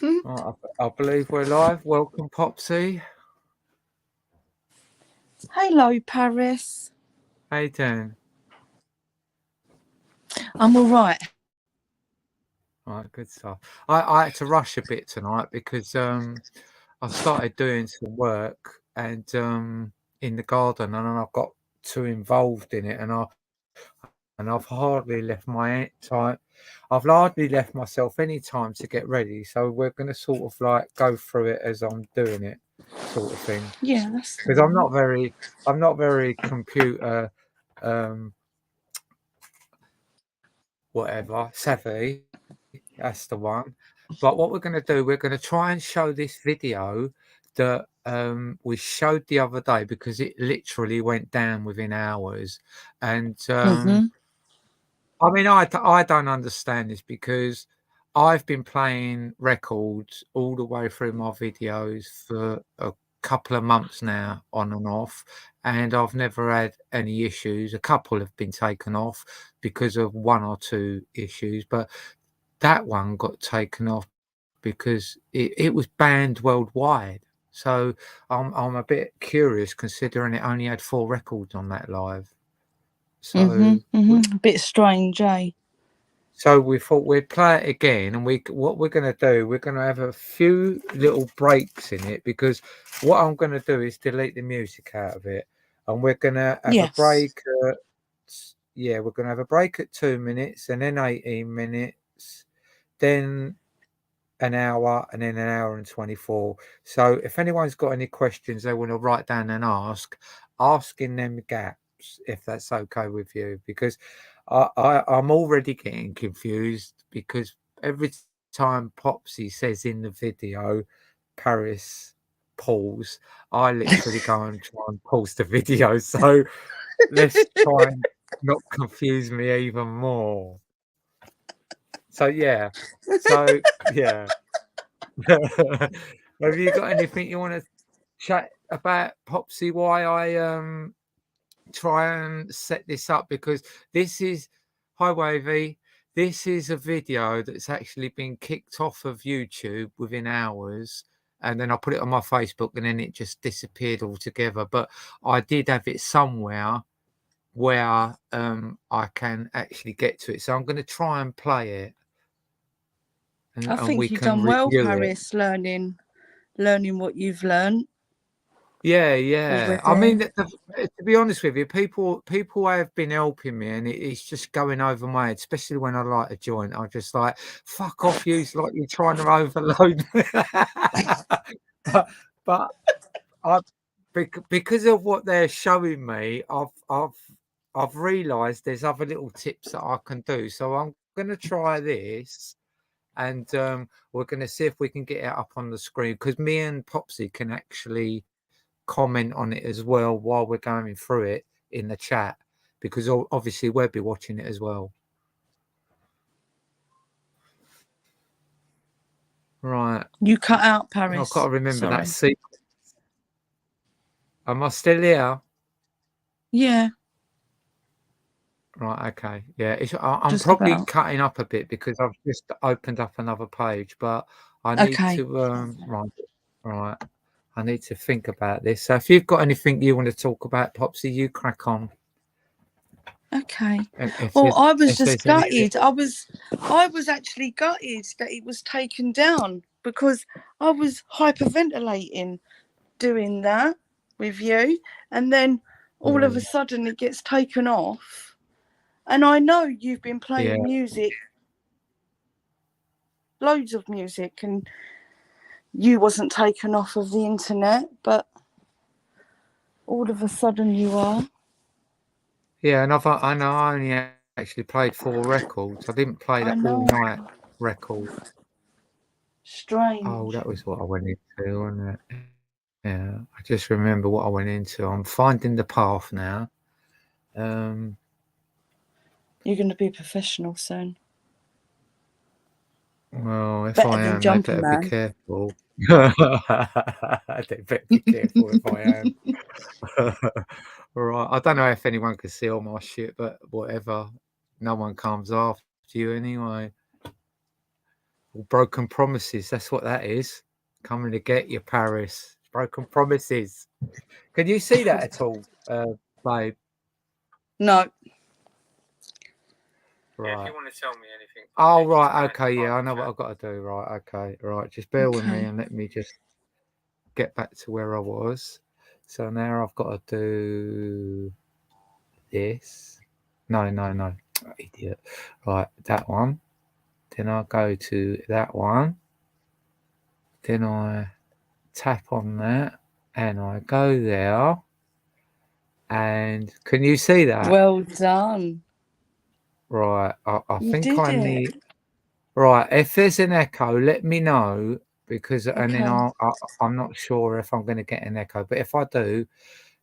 Right, I believe we're live. Welcome, Popsy. Hello, Paris. How you doing? I'm all right. Right, good stuff. I had to rush a bit tonight because I started doing some work and in the garden, and I got too involved in it, and I've hardly left I've hardly left myself any time to get ready. So we're going to sort of like go through it as I'm doing it, sort of thing. Yeah, that's Because all right. I'm not very computer um whatever savvy. That's the one. But what we're going to do, we're going to try and show this video that we showed the other day because it literally went down within hours. And Mhm. I mean, I don't understand this because I've been playing records all the way through my videos for a couple of months now, on and off, and I've never had any issues. A couple have been taken off because of one or two issues, but that one got taken off because it was banned worldwide. So I'm a bit curious considering it only had 4 records on that live. So A bit strange, eh? So we thought we'd play it again, and what we're going to do, we're going to have a few little breaks in it because what I'm going to do is delete the music out of it, and we're going to have a Yes. break. Yeah, we're going to have a break at 2 minutes, and then 18 minutes, then an hour, and then an hour and 24. So if anyone's got any questions they want to write down and ask in them gaps if that's okay with you, because I'm already getting confused because every time Popsy says in the video Paris pause, I literally go and try and pause the video. So let's try and not confuse me even more. So yeah. So yeah. Have you got anything you want to chat about, Popsy? Why I try and set this up, because this is hi Wavy. This is a video that's actually been kicked off of YouTube within hours, and then I put it on my Facebook, and then it just disappeared altogether. But I did have it somewhere where I can actually get to it, so I'm going to try and play it, I and we think you've can done well, review it. Paris, learning what you've learned Yeah, yeah. I already. mean, to be honest with you, people have been helping me, and it's just going over my head, especially when I light a joint. I'm just like, "Fuck off, you!" It's like you're trying to overload me. but but I because of what they're showing me, I've realised there's other little tips that I can do. So I'm going to try this, and we're going to see if we can get it up on the screen, because me and Popsy can actually comment on it as well while we're going through it in the chat, because obviously we'll be watching it as well. Right. You cut out, I've got to Paris. remember that Sorry. sequence. Am I still here? Yeah, Right. Okay. Yeah. I'm just probably about. cutting up a bit because I've just opened up another page, but I need Okay. to right. Right. I need to think about this. So if you've got anything you want to talk about, Popsy, you crack on. Okay. If Well, there's I was if just there's anything. gutted. I was actually gutted that it was taken down because I was hyperventilating doing that with you, and then all of a sudden it gets taken off. And I know you've been Yeah. playing music, loads of music, and you wasn't taken off of the internet, but all of a sudden you are. Yeah, and I know I only actually played 4 records. I didn't play that I all know. night record. Oh, Strange. that was what I went into, wasn't it? Yeah, I just remember what I went into. I'm finding the path now. Um, You're going to be professional soon. well, if Better I than am, they Jumper better be Man. careful. They better be careful if I am. Right. I don't know if anyone can see all my shit, but whatever. No one comes after you anyway. Broken promises. That's what that is. Coming to get you, Paris. Broken promises. Can you see that at all, babe? No. Right. Yeah, if you want to tell me anything. Oh, right. Okay. Yeah, I know what I've got to do. Right. Okay. Right. Just bear with me and let me just get back to where I was. So now I've got to do this. No. Idiot. Right. That one. Then I go to that one. Then I tap on that and I go there. And can you see that? Well done. Right. I You think did I it. need. Right. If there's an echo, let me know because, and then Okay. I'm not sure if I'm going to get an echo, but if I do,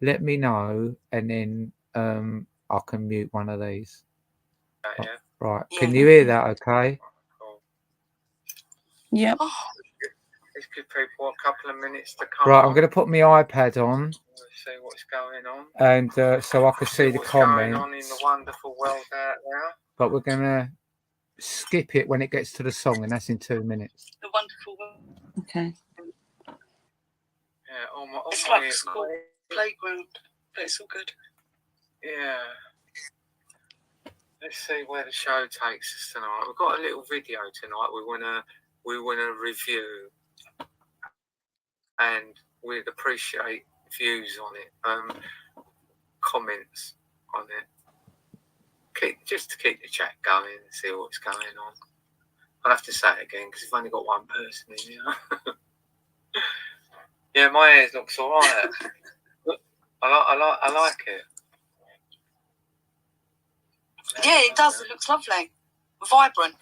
let me know and then I can mute one of these. Yeah. Right. Can you hear that? Okay. Yep. Let's give people a couple of minutes to come. Right, I'm going to put my iPad on. See what's going on, and so I can see the comments. Going on in the wonderful world out there. But we're going to skip it when it gets to the song, and that's in 2 minutes. The wonderful world. Okay. Yeah, it's like a school playground, but it's all good. Yeah. Let's see where the show takes us tonight. We've got a little video tonight. We wanna review, and we'd appreciate views on it, comments on it. Just to keep the chat going and see what's going on. I'll have to say it again because we've only got one person in here. Yeah, my hair looks all right. I like it. Yeah, it does. It looks lovely. Vibrant.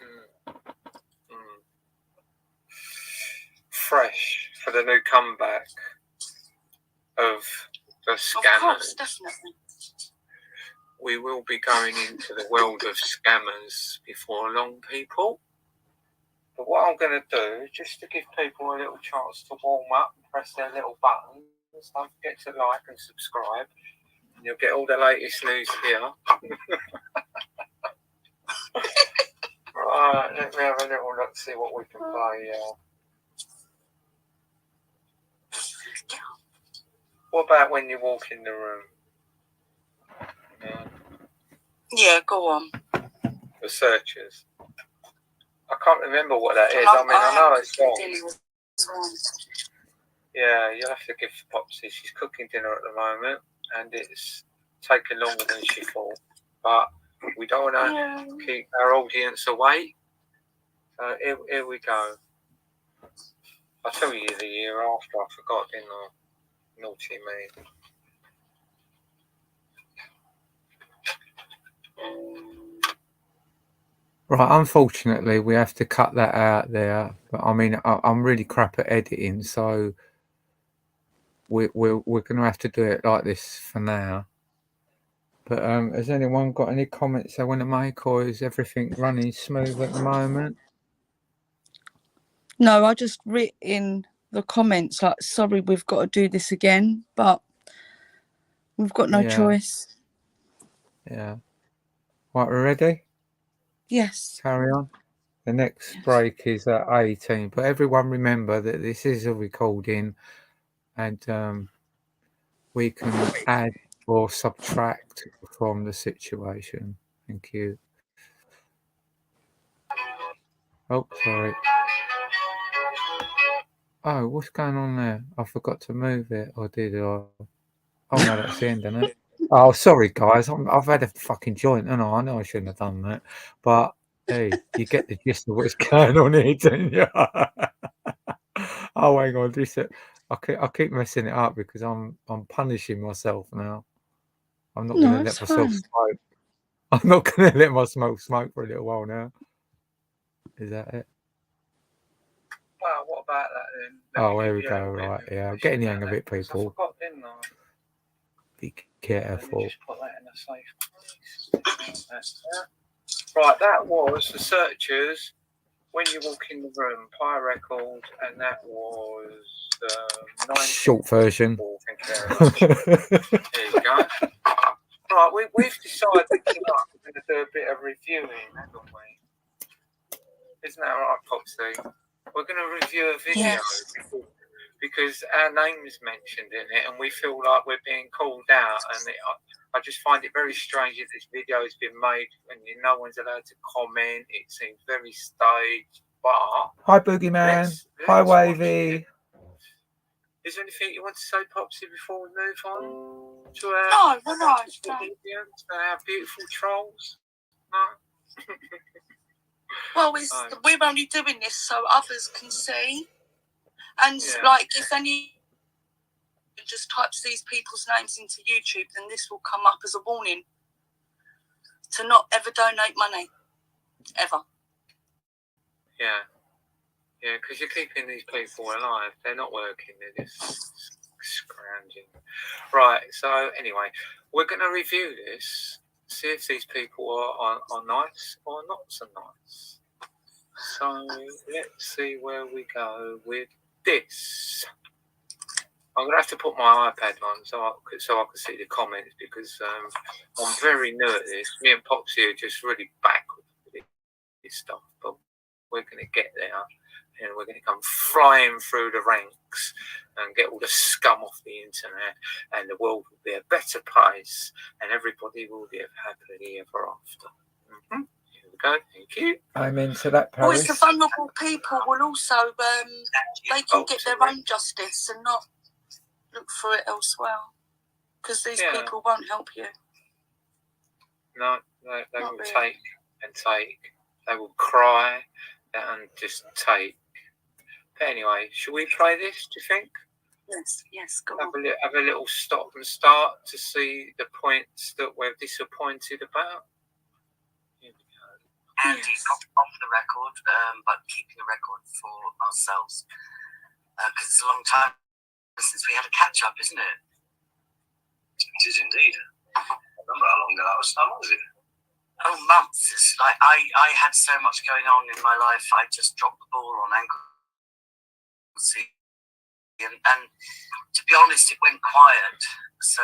Fresh for the new comeback of the scammers. Of course, definitely. We will be going into the world of scammers before long, people. But what I'm going to do, just to give people a little chance to warm up and press their little buttons, don't forget to like and subscribe. And you'll get all the latest news here. Right, let me have a little look, see what we can play. What about when you walk in the room? Yeah, go on. The searchers. I can't remember what that is. I mean, I know it's wrong. Yeah, you'll have to give Popsy. She's cooking dinner at the moment, and it's taken longer than she thought. But we don't want to keep our audience away. So here we go. I'll tell you the year after. I forgot, didn't I? Naughty me. Right, unfortunately, we have to cut that out there. But I mean, I'm really crap at editing, so we're going to have to do it like this for now. But has anyone got any comments they want to make, or is everything running smooth at the moment? No, I just writ in the comments like, sorry, we've got to do this again, but we've got no choice. Yeah. Right, we're ready? Yes. Carry on. The next break is at 18. But everyone remember that this is a recording, and we can add or subtract from the situation. Thank you. Oh, sorry. Oh, what's going on there? I forgot to move it, or did I? Oh no, that's the end, isn't it? Oh, sorry, guys. I've had a fucking joint, and I know I shouldn't have done that. But hey, you get the gist of what's going on here, don't you? Oh, hang on, I keep messing it up because I'm punishing myself now. I'm not going to let myself smoke. I'm not going to let myself smoke for a little while now. Is that it? Well, what about that then? Oh, here we go. Right, yeah, I'm getting the hang of it, people. I forgot, didn't I? Be careful. Just put that in a safe place. That's that. Right, that was the searchers. When you walk in the room, Pie Record, and that was short version. Thank you very much. There you go. Right, we've decided tonight we're going to do a bit of reviewing, haven't we? Isn't that right, Popsy? We're going to review a video because our name is mentioned in it, and we feel like we're being called out. And I just find it very strange that this video has been made and no one's allowed to comment. It seems very staged. But hi, Boogeyman. Hi, Wavy. Is there anything you want to say, Popsy, before we move on to our our beautiful trolls? No. Well, we're only doing this so others can see, and like if any just types these people's names into YouTube, then this will come up as a warning to not ever donate money, ever. Yeah, because you're keeping these people alive. They're not working; they're just scrounging. Right. So anyway, we're going to review this, see if these people are nice or not so nice. So let's see where we go with this. I'm going to have to put my iPad on so I can see the comments because I'm very new at this. Me and Popsy are just really backward with this stuff, but we're going to get there and we're going to come flying through the ranks and get all the scum off the internet, and the world will be a better place and everybody will live happily ever after. Mm-hmm. Go. Thank you. I'm into that, Paris. Well, it's the vulnerable people will also they can get their own justice and not look for it elsewhere, because these people won't help you. No, they will take and take. They will cry and just take. But anyway, should we play this? Do you think? Yes. Go on. on. Have a little stop and start to see the points that we're disappointed about. Andy's off the record, but keeping a record for ourselves. Because it's a long time since we had a catch-up, isn't it? It is indeed. I remember how long ago that was. How long was it? Oh, months. It's like I had so much going on in my life, I just dropped the ball on Anglesey. And to be honest, it went quiet. So,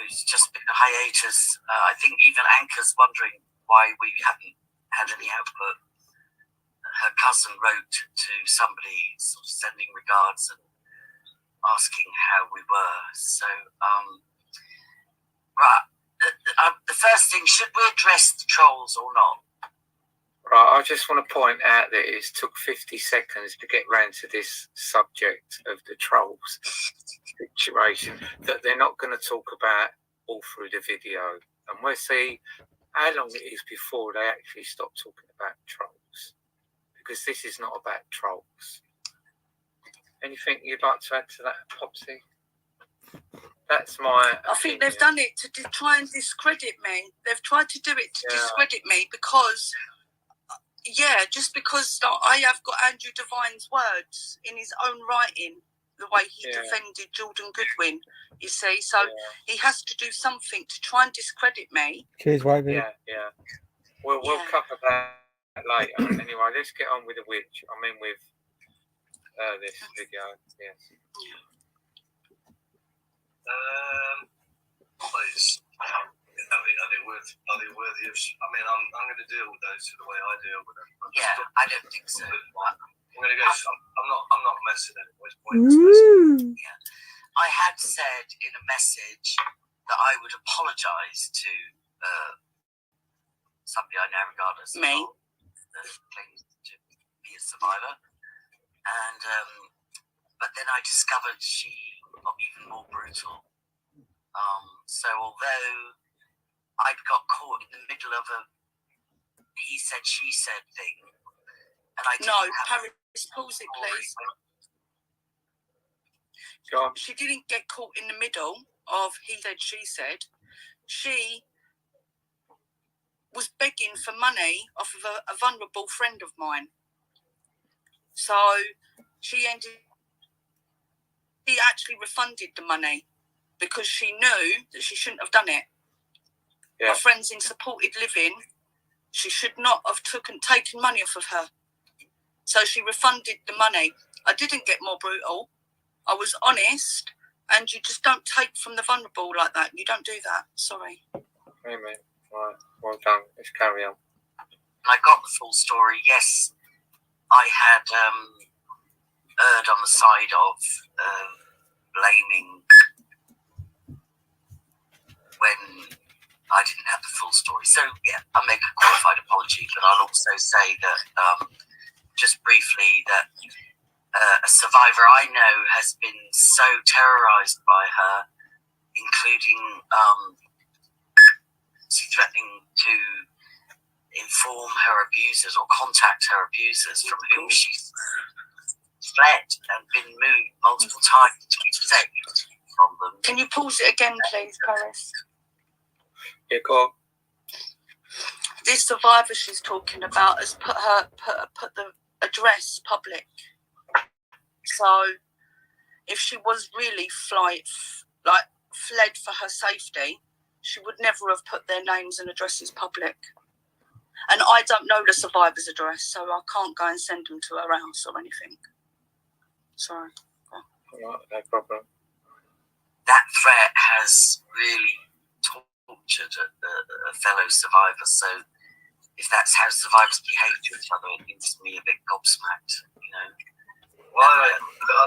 it's just been a hiatus. I think even Anchor's wondering why we hadn't had any output. Her cousin wrote to somebody sort of sending regards and asking how we were. So, the first thing, should we address the trolls or not? Right, I just want to point out that it took 50 seconds to get round to this subject of the trolls situation that they're not going to talk about all through the video. And we'll see how long it is before they actually stop talking about trolls. Because this is not about trolls. Anything you'd like to add to that, Popsy? That's my I think they've done it to try and discredit me. They've tried to do it to discredit me because... just because I have got Andrew Devine's words in his own writing, the way he defended Jordan Goodwin, you see. So he has to do something to try and discredit me. Cheers, Wavy. Yeah. We'll cover that later. Anyway, let's get on with with this video. Yes. Please. Are they worthy of? I mean, I'm going to deal with those the way I deal with them. I don't think so. I'm going to go. I'm not messing anymore. It's pointless messing. I had said in a message that I would apologise to somebody I now regard as me, that claims to be a survivor, and but then I discovered she got even more brutal. So although I'd got caught in the middle of a he said, she said thing, and I didn't Paris, pause it, please. She didn't get caught in the middle of he said, she said. She was begging for money off of a vulnerable friend of mine. So she actually refunded the money because she knew that she shouldn't have done it. Yeah. My friend's in supported living. She should not have taken money off of her. So she refunded the money. I didn't get more brutal. I was honest, and you just don't take from the vulnerable like that. You don't do that. Sorry. Amen. Right. Well done. Let's carry on. I got the full story, yes, I had erred on the side of blaming when I didn't have the full story. So, yeah, I'll make a qualified apology, but I'll also say that, just briefly, that a survivor I know has been so terrorized by her, including threatening to inform her abusers or contact her abusers, from whom she's fled and been moved multiple times to be saved from them. Can you pause it again, please, Paris? Yeah, go on. This survivor she's talking about has put the address public. So if she was really fled for her safety, she would never have put their names and addresses public. And I don't know the survivor's address, so I can't go and send them to her house or anything. Sorry. Right, no problem. That threat has really tortured a fellow survivor. So if that's how survivors behave to each other, it leaves me a bit gobsmacked, you know. Well, I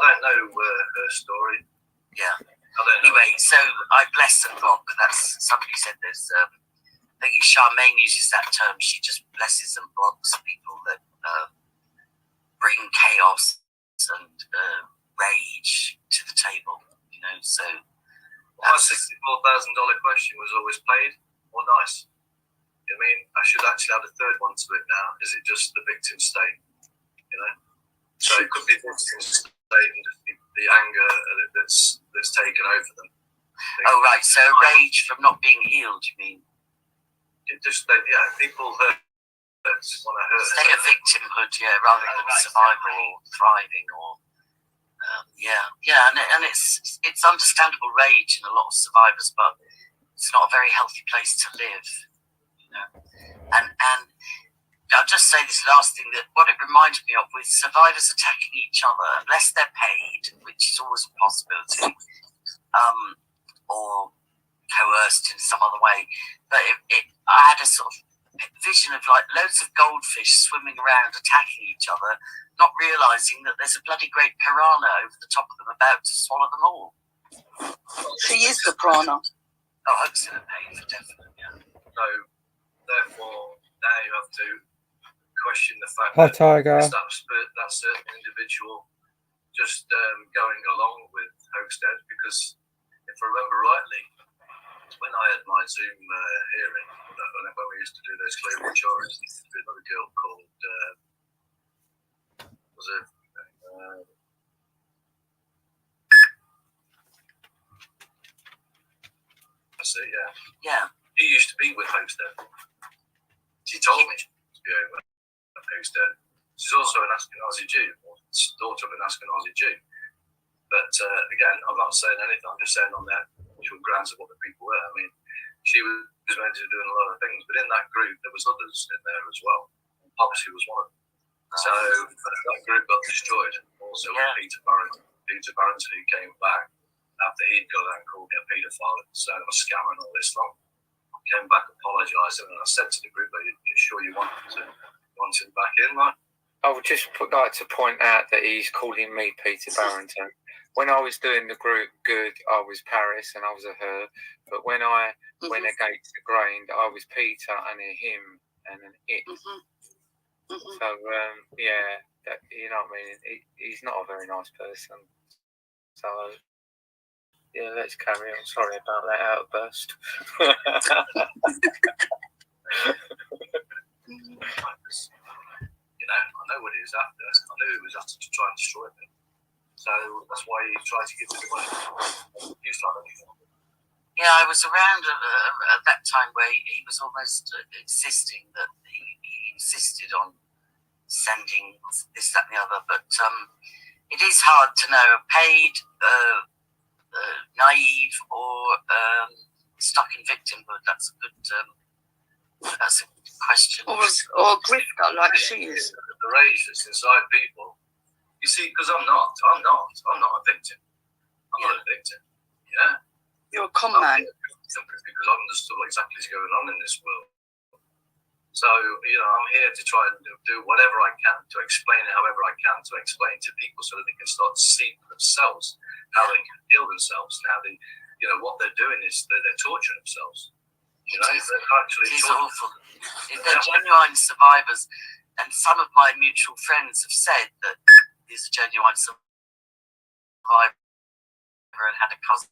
don't know her story. Yeah. I don't know. Anyway, so I bless and block. That's somebody said there's. I think Charmaine uses that term. She just blesses and blocks people that bring chaos and rage to the table. You know, so. My $64,000 question was always paid or nice. I mean, I should actually add a third one to it now. Is it just the victim state? You know, so it could be the victim state and just the anger that's taken over them. Oh right, so rage from not being healed. You mean? It just people hurt. Want to hurt. State of victimhood, yeah, rather than survival or thriving or. And it's understandable rage in a lot of survivors, but it's not a very healthy place to live, you know. And I'll just say this last thing, that what it reminds me of with survivors attacking each other, unless they're paid, which is always a possibility, or coerced in some other way. But I had a sort of vision of like loads of goldfish swimming around attacking each other, not realising that there's a bloody great piranha over the top of them about to swallow them all. She is the piranha. Oh, Hope's in a pain for definite, yeah. So, therefore, now you have to question the fact Hi, that Tiger. it's that certain individual just going along with Hostad, because if I remember rightly, when I had my Zoom hearing, when we used to do those clear insurance, there was another girl called, Yeah. He used to be with Hostad. She told me to be over at Hostad. She's also an Ashkenazi Jew, or daughter of an Ashkenazi Jew. But again, I'm not saying anything. I'm just saying on the actual grounds of what the people were. I mean, she was meant to be doing a lot of things, but in that group there was others in there as well. Obviously, was one of them. So that group got destroyed. Also, with Peter Barrington. Peter Barrington, who came back after he'd gone out and called me a paedophile and said I'm a scammer and all this long, came back, apologised, and I said to the group, "Are you sure you want him back in, right?" I would just like to point out that he's calling me Peter Barrington. When I was doing the group good, I was Paris and I was a her. But when I went against the grain, I was Peter and a him and an it. So, that, you know what I mean? He's not a very nice person. So, yeah, let's carry on. Sorry about that outburst. You know, I know what he was after. I knew he was after to try and destroy me. So that's why he tried to give me the money. Yeah, I was around at that time where he was almost insisting that he insisted on sending this, that, and the other. But it is hard to know, paid, naive, or stuck in victimhood. That's a good question. Or grifter, like she is. The rage that's inside people. You see, because I'm not a victim. I'm not a victim. Yeah. You're a con man. Because I understood what exactly is going on in this world. So, I'm here to try and do whatever I can to explain it however I can, to explain to people so that they can start to see for themselves how they can heal themselves and how they, what they're doing is they're torturing themselves. They're actually awful. If they're genuine survivors, and some of my mutual friends have said that he's a genuine survivor and had a cousin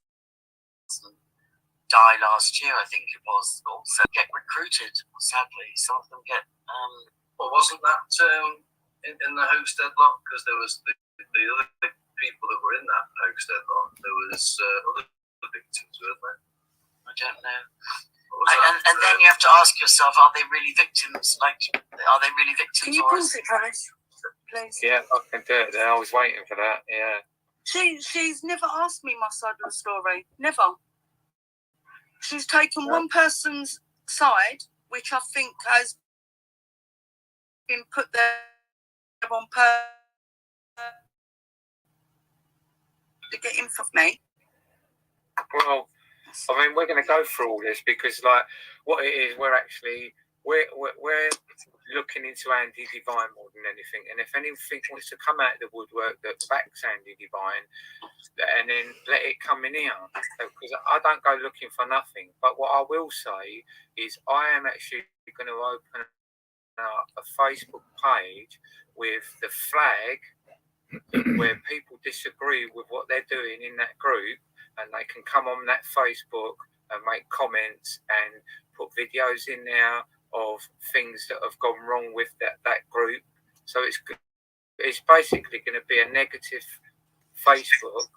die last year, I think it was, also get recruited, sadly. Some of them get... Well, wasn't that in the Homestead lot? Because there was the other people that were in that Homestead lot. There was other victims, weren't there? I don't know. And then you have to ask yourself, are they really victims? Are they really victims? Can you pause it, Paris, please? Yeah, I can do it there. I was waiting for that, yeah. She's never asked me my side of the story. Never. She's taken one person's side, which I think has been put there on purpose to get in for me. Well, I mean, we're going to go through all this because, what it is, we're looking into Andy Devine more than anything. And if anything wants to come out of the woodwork that backs Andy Devine, and then let it come in here, because I don't go looking for nothing. But what I will say is, I am actually going to open a Facebook page with the flag where people disagree with what they're doing in that group, and they can come on that Facebook and make comments and put videos in there of things that have gone wrong with that group. So it's basically going to be a negative Facebook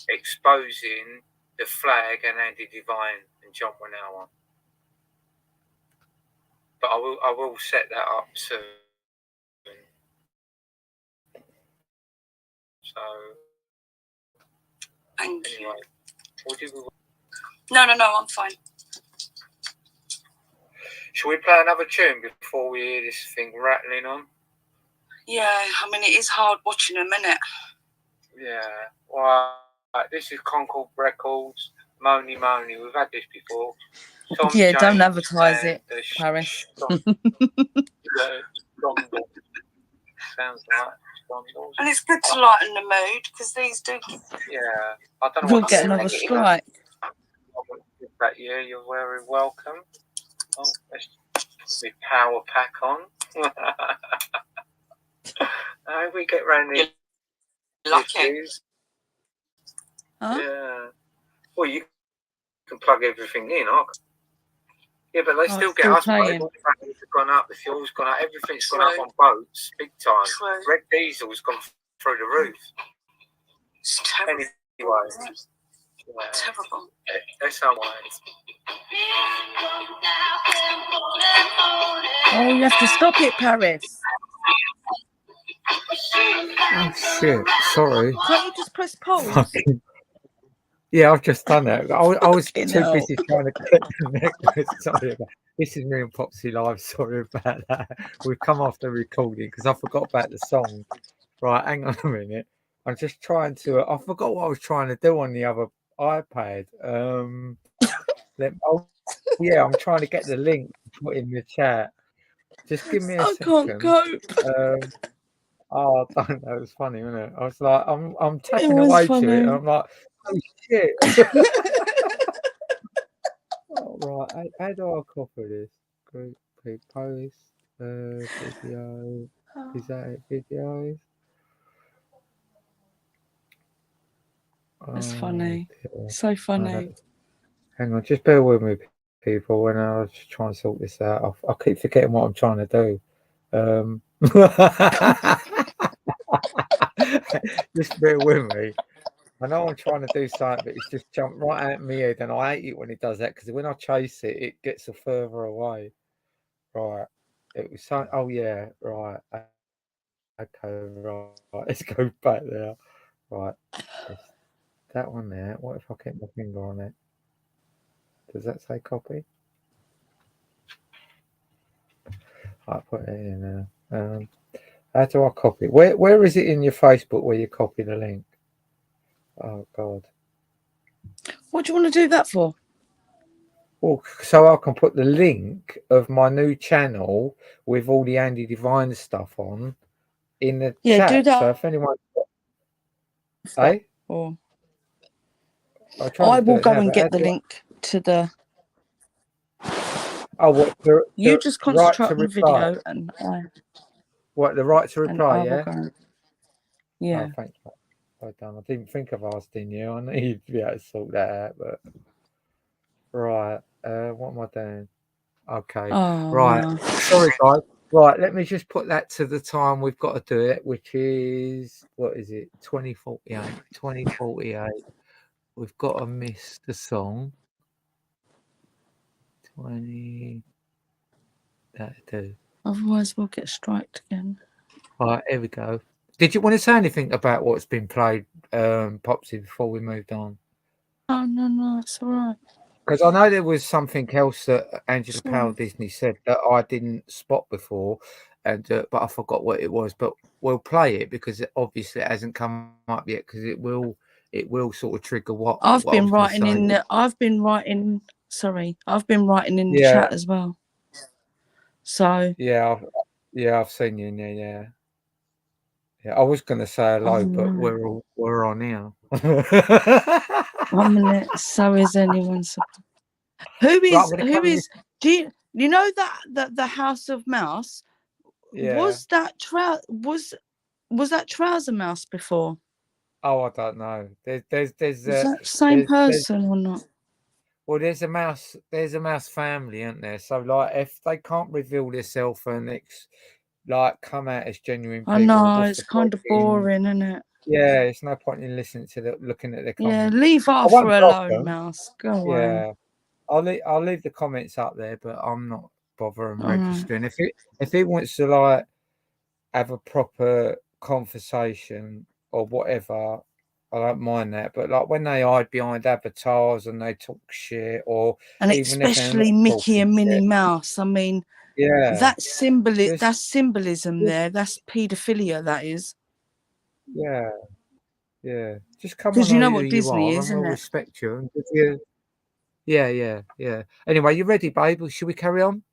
exposing the flag and Andy Devine and John Winower. But I will set that up soon. So Thank anyway, you. what do we? No, I'm fine. Shall we play another tune before we hear this thing rattling on? Yeah, I mean, it is hard watching them, isn't it? Yeah. Well, this is Concord Records, Moni Moni. We've had this before. Tom Yeah, James don't advertise it, the Paris. Sounds like Strondels. And it's good to lighten the mood because these do. Yeah. I don't know We'll what get another strike. Yeah, you're very welcome. Oh, let's the power pack on. We get round these Lucky. issues. Huh? Yeah. Well, you can plug everything in, yeah, but they still get us. Playing. The batteries have gone up, the fuel's gone up, everything's gone up on boats, big time. True. Red diesel's gone through the roof. It's terrible. Anyway. Terrible. That's our way. Oh, you have to stop it, Paris. Oh shit! Sorry. Can't you just press pause? Yeah, I've just done that. I was too hell. busy trying to click the necklace. Sorry about this. Is me and Popsy Live. Sorry about that. We've come off the recording because I forgot about the song. Right, hang on a minute. I'm just trying to. I forgot what I was trying to do on the other iPad. Yeah, I'm trying to get the link to put in the chat. Just give me a second. I can't cope. I don't know. It's funny, isn't it? I was like, I'm tapping away funny. to it, and I'm like, oh shit. Oh, right, how do I copy this? Group post video. Is that it? Videos. That's funny. Dear. So funny. Hang on, just bear with me, people. When I was trying to sort this out, I keep forgetting what I'm trying to do. Just bear with me. I know I'm trying to do something, but it's just jumped right at my head, and I hate it when it does that because when I chase it, it gets further away. Right. It was so. Oh yeah. Right. Okay. Right. Let's go back there. Right. It's that one there. What if I keep my finger on it? Does that say copy? I put it in there. How do I copy? Where is it in your Facebook where you copy the link? Oh God. What do you want to do that for? Well, so I can put the link of my new channel with all the Andy Devine stuff on in the Yeah, do chat. So that. if anyone, eh? Or I'll try I to do will it go now. and But how get the do link to the. what You the just right concentrate to on the reply? video, and What the right to reply? I will Yeah. go. Oh, Yeah. thanks. Mate. Well done. I didn't think of asking you. I need to be able to sort that out. But right, what am I doing? Okay, Oh right. no. Sorry, guys. Right, let me just put that to the time we've got to do it, which is what is it? 2048. 2048. We've got to miss the song. 20. That do. Otherwise, we'll get striked again. Right, here we go. Did you want to say anything about what's been played, Popsy, before we moved on? Oh no, it's all right. Because I know there was something else that Angela It's all Powell right. Disney said that I didn't spot before, and but I forgot what it was. But we'll play it because obviously it hasn't come up yet. Because it will sort of trigger what I I've been was going to writing say. in the. I've been writing. Sorry, I've been writing in the Yeah, chat as well. So. yeah, I've seen you in there. Yeah, yeah. I was going to say Oh hello, but no. we're on here. 1 minute. So is anyone? Who Right, I'm is? going to Who carry this. is? Do you know that the House of Mouse Yeah. was that was that Trouser Mouse before? Oh, I don't know. There's Was that the same there's person or not? well, there's a mouse family, isn't there? So like, if they can't reveal themselves and like come out as genuine I people, know what's it's the kind point of in? boring, isn't it? Yeah, it's no point in listening to looking at the Yeah, comments. leave I Arthur won't block alone, them. Mouse. Go away. Yeah, I'll leave the comments up there, but I'm not bothering All right. registering. If he wants to like have a proper conversation or whatever, I don't mind that. But like when they hide behind avatars and they talk shit, or And even if they're not especially Mickey talking and Minnie shit, Mouse. I mean, yeah, that's just symbolism just there. That's paedophilia. That is. yeah, yeah. Just come on, Because you know know who what you Disney are, is, and we'll isn't it? respect you and give you. Yeah, yeah, yeah. Anyway, you ready, babe? Should we carry on?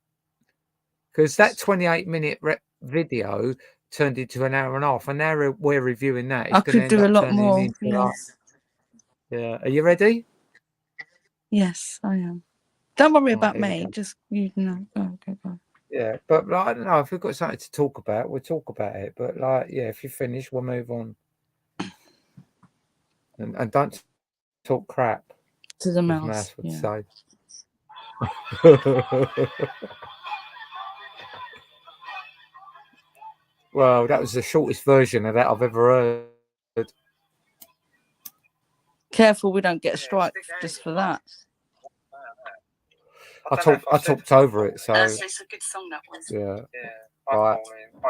Because that 28-minute video turned into an hour and a half, and now we're reviewing that. I It's going to could end do a up lot turning more. into like, Yes. yeah. Are you ready? Yes, I am. Don't worry Right, about here we me. go. Just you know. Go. Yeah, but like, I don't know if we've got something to talk about, we'll talk about it. But like, yeah, if you finish, we'll move on. And don't talk crap, To the as mouse. Mouse would Yeah. say. Well, that was the shortest version of that I've ever heard. Careful, we don't get a strike just for that. I talked over it, so It's a good song, that one. yeah. Right,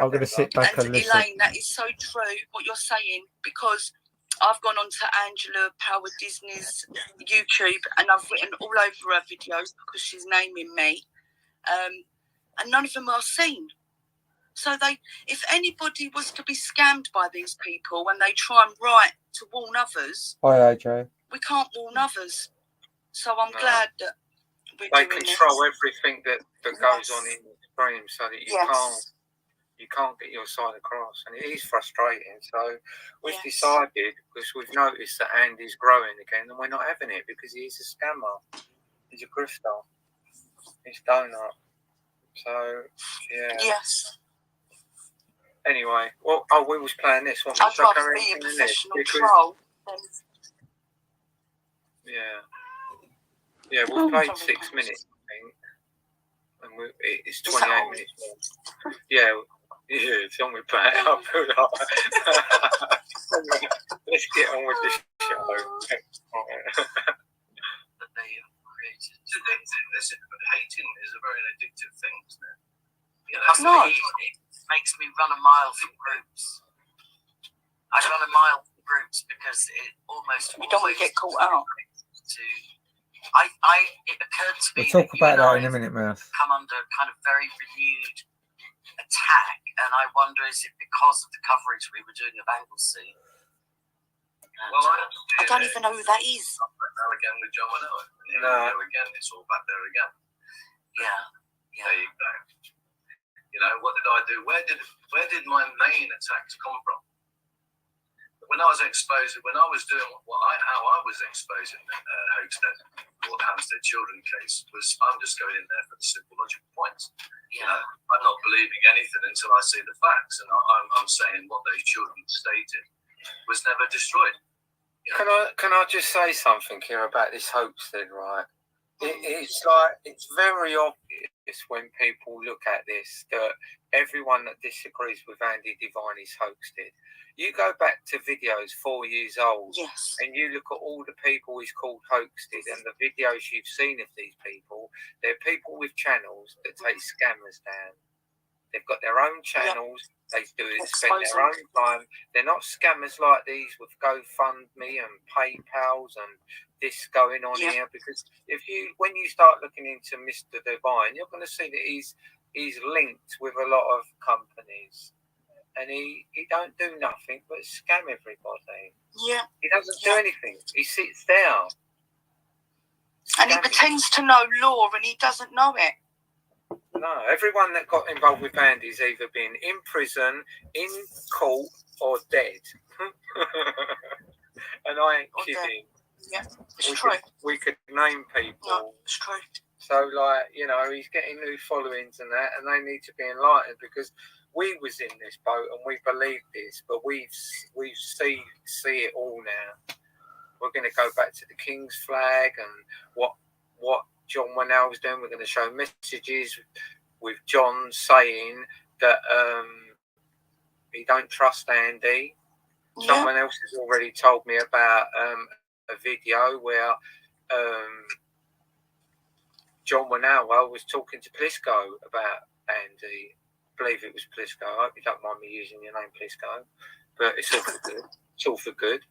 I'm going to sit back and listen. Elaine, that is so true what you're saying, because I've gone on to Angela Power Disney's YouTube and I've written all over her videos because she's naming me, and none of them are seen. So if anybody was to be scammed by these people when they try and write to warn others, Hi, AJ. we can't warn others. So I'm glad that they control everything that goes on in the stream, so that you can't get your side across, and it is frustrating. So we've decided, because we've noticed that Andy's growing again, and we're not having it because he's a scammer, he's a grifter, he's donut. So yeah. Yes. Anyway, well, we was playing this one. I'd rather be a professional troll than. Yeah, we've played 6 minutes, I think, and it's 28 minutes long. Yeah, it's on with that. I feel like let's get on with the show. That they have created. It's addictive. Hating is a very addictive thing, isn't it? It makes me run a mile from groups. I run a mile from groups because it almost. You don't want to get caught out. It occurred to me. We'll talk about that in a minute, Murph. Come under kind of very renewed attack, and I wonder, is it because of the coverage we were doing of Anglesey? Well, I don't even know who that is. Now again with John Manoa. And No. here we go again. It's all back there again. Yeah. There you go. You know, what did I do? Where did my main attacks come from? When I was exposed, when I was doing how I was exposed in Hoaxstead or the Hampstead children case was I'm just going in there for the simple logical points. Yeah. You know, I'm not believing anything until I see the facts, and I'm saying what those children stated was never destroyed. You know? Can I just say something here about this Hoaxstead, right? It's like it's very obvious when people look at this that everyone that disagrees with Andy Devine is Hoaxstead. You go back to videos 4 years old, Yes. and you look at all the people he's called Hoaxstead, and the videos you've seen of these people. They're people with channels that take scammers down. They've got their own channels. They do it, spend their own time. They're not scammers like these with GoFundMe and PayPals and this going on here. Because when you start looking into Mr. Devine, you're going to see that he's linked with a lot of companies, and he don't do nothing but scam everybody. Yeah. He doesn't do anything. He sits there. And he pretends to know law and he doesn't know it. No, everyone that got involved with Andy's either been in prison, in court, or dead. And I ain't kidding. Yeah, it's true. We could name people. No, it's true. So, like, you know, he's getting new followings and that, and they need to be enlightened because we was in this boat and we believed this, but we see it all now. We're going to go back to the King's flag and what John Winnell was doing. We're going to show messages with John saying that he don't trust Andy. Someone else has already told me about a video where John Winnell was talking to Plisco about Andy. I believe it was Plisco. I hope you don't mind me using your name, Plisco, but it's all for good. It's all for good.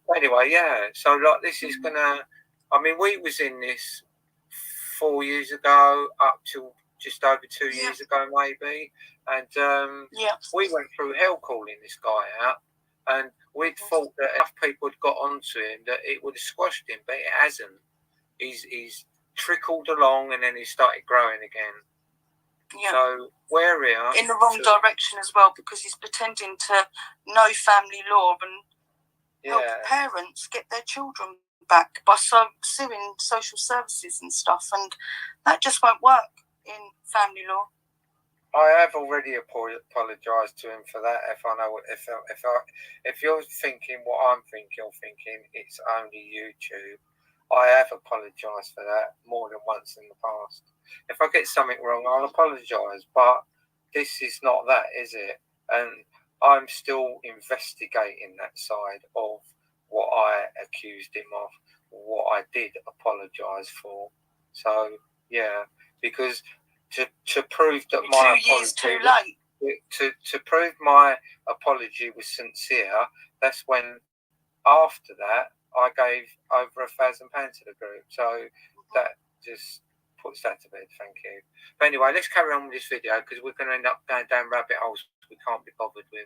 But anyway, yeah. So like, this is gonna. I mean, we was in this 4 years ago, up to just over 2 years ago, maybe, and we went through hell calling this guy out, and we'd thought that enough people had got onto him that it would have squashed him, but it hasn't. He's trickled along, and then he started growing again. Yeah. So we're here in the wrong direction as well, because he's pretending to know family law and help parents get their children back by suing social services and stuff, and that just won't work in family law. I have already apologised to him for that. If you're thinking what I'm thinking it's only YouTube. I have apologised for that more than once in the past. If I get something wrong, I'll apologise. But this is not that, is it? And I'm still investigating that side of what I accused him of, what I did apologise for. So, yeah, because to prove that my 2 years too late. To prove my apology was sincere, that's when after that I gave over £1,000 to the group. So that just puts that to bed. Thank you. But anyway, let's carry on with this video because we're going to end up going down rabbit holes we can't be bothered with.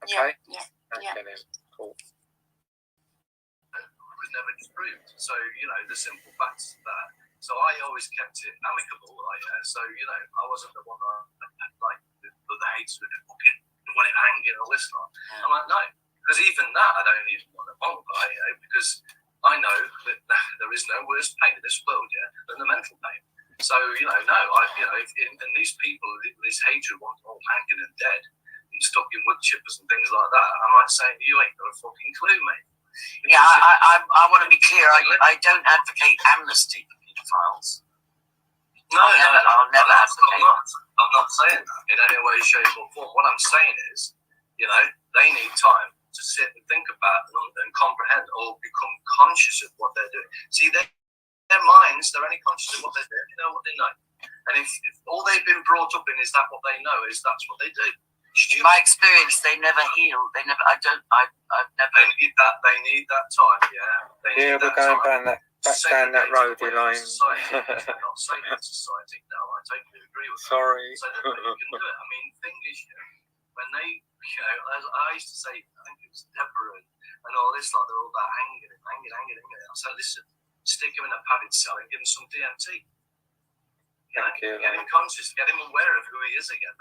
Okay? Yeah. Then. Cool. It was never disproved. So, you know, the simple facts of that. So I always kept it amicable, so, you know, I wasn't the one that like the hates with it, want it hanging or this lot. I'm like, no, because even that I don't even want to bond by, because I know that there is no worse pain in this world, than the mental pain. So, you know, no, and these people, this hatred want all hanging and dead and stuck in wood chippers and things like that. I'm like saying, you ain't got a fucking clue, mate. Yeah, I want to be clear. I don't advocate amnesty for pedophiles. No, I'll never advocate. I'm not saying that in any way, shape, or form. What I'm saying is, you know, they need time to sit and think about and comprehend or become conscious of what they're doing. See, their minds, they're only conscious of what they're doing. They know what they know. And if all they've been brought up in is that what they know is that's what they do. In my experience, they never heal. I've never. They need that time. We're going down that road, Elaine. Society, not saying society. No, I totally agree with that. Sorry. So that you can do it. I mean, the thing is, when they I used to say, I think it was Deborah and all this, like, they're all about hanging him. I said, listen, stick him in a padded cell and give him some DMT. Get him conscious, get him aware of who he is again.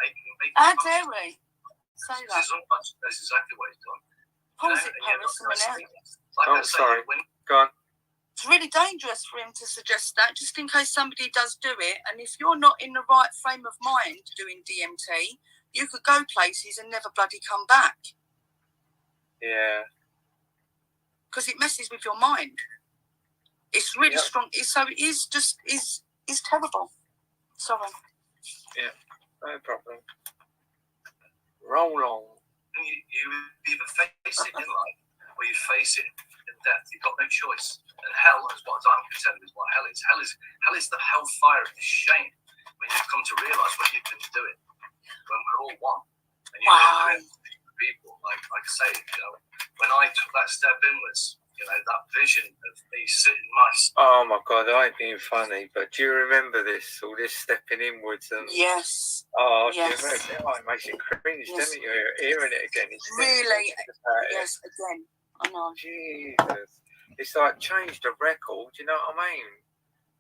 How dare we say that? That's exactly what he's done. Pause it, Paris, Oh, sorry. Go on. It's really dangerous for him to suggest that, just in case somebody does do it. And if you're not in the right frame of mind doing DMT, you could go places and never bloody come back. Yeah. Because it messes with your mind. It's really strong. So it is just is terrible. Sorry. Yeah, no problem. Roll on. You either face it in life or you face it in death. You've got no choice. And hell, as what I'm pretending is what hell is. Hell is the hellfire of the shame when you come to realise what you've been doing. When we're all one. And you've been doing for people. Like I say, when I took that step inwards, that vision of me sitting Oh my God, I ain't being funny, but do you remember this? All this stepping inwards and yes. Oh, yes. It makes it cringe, doesn't it? You're hearing it again. It's really? Yes, again. I know. Jesus. It's like change the record, you know what I mean?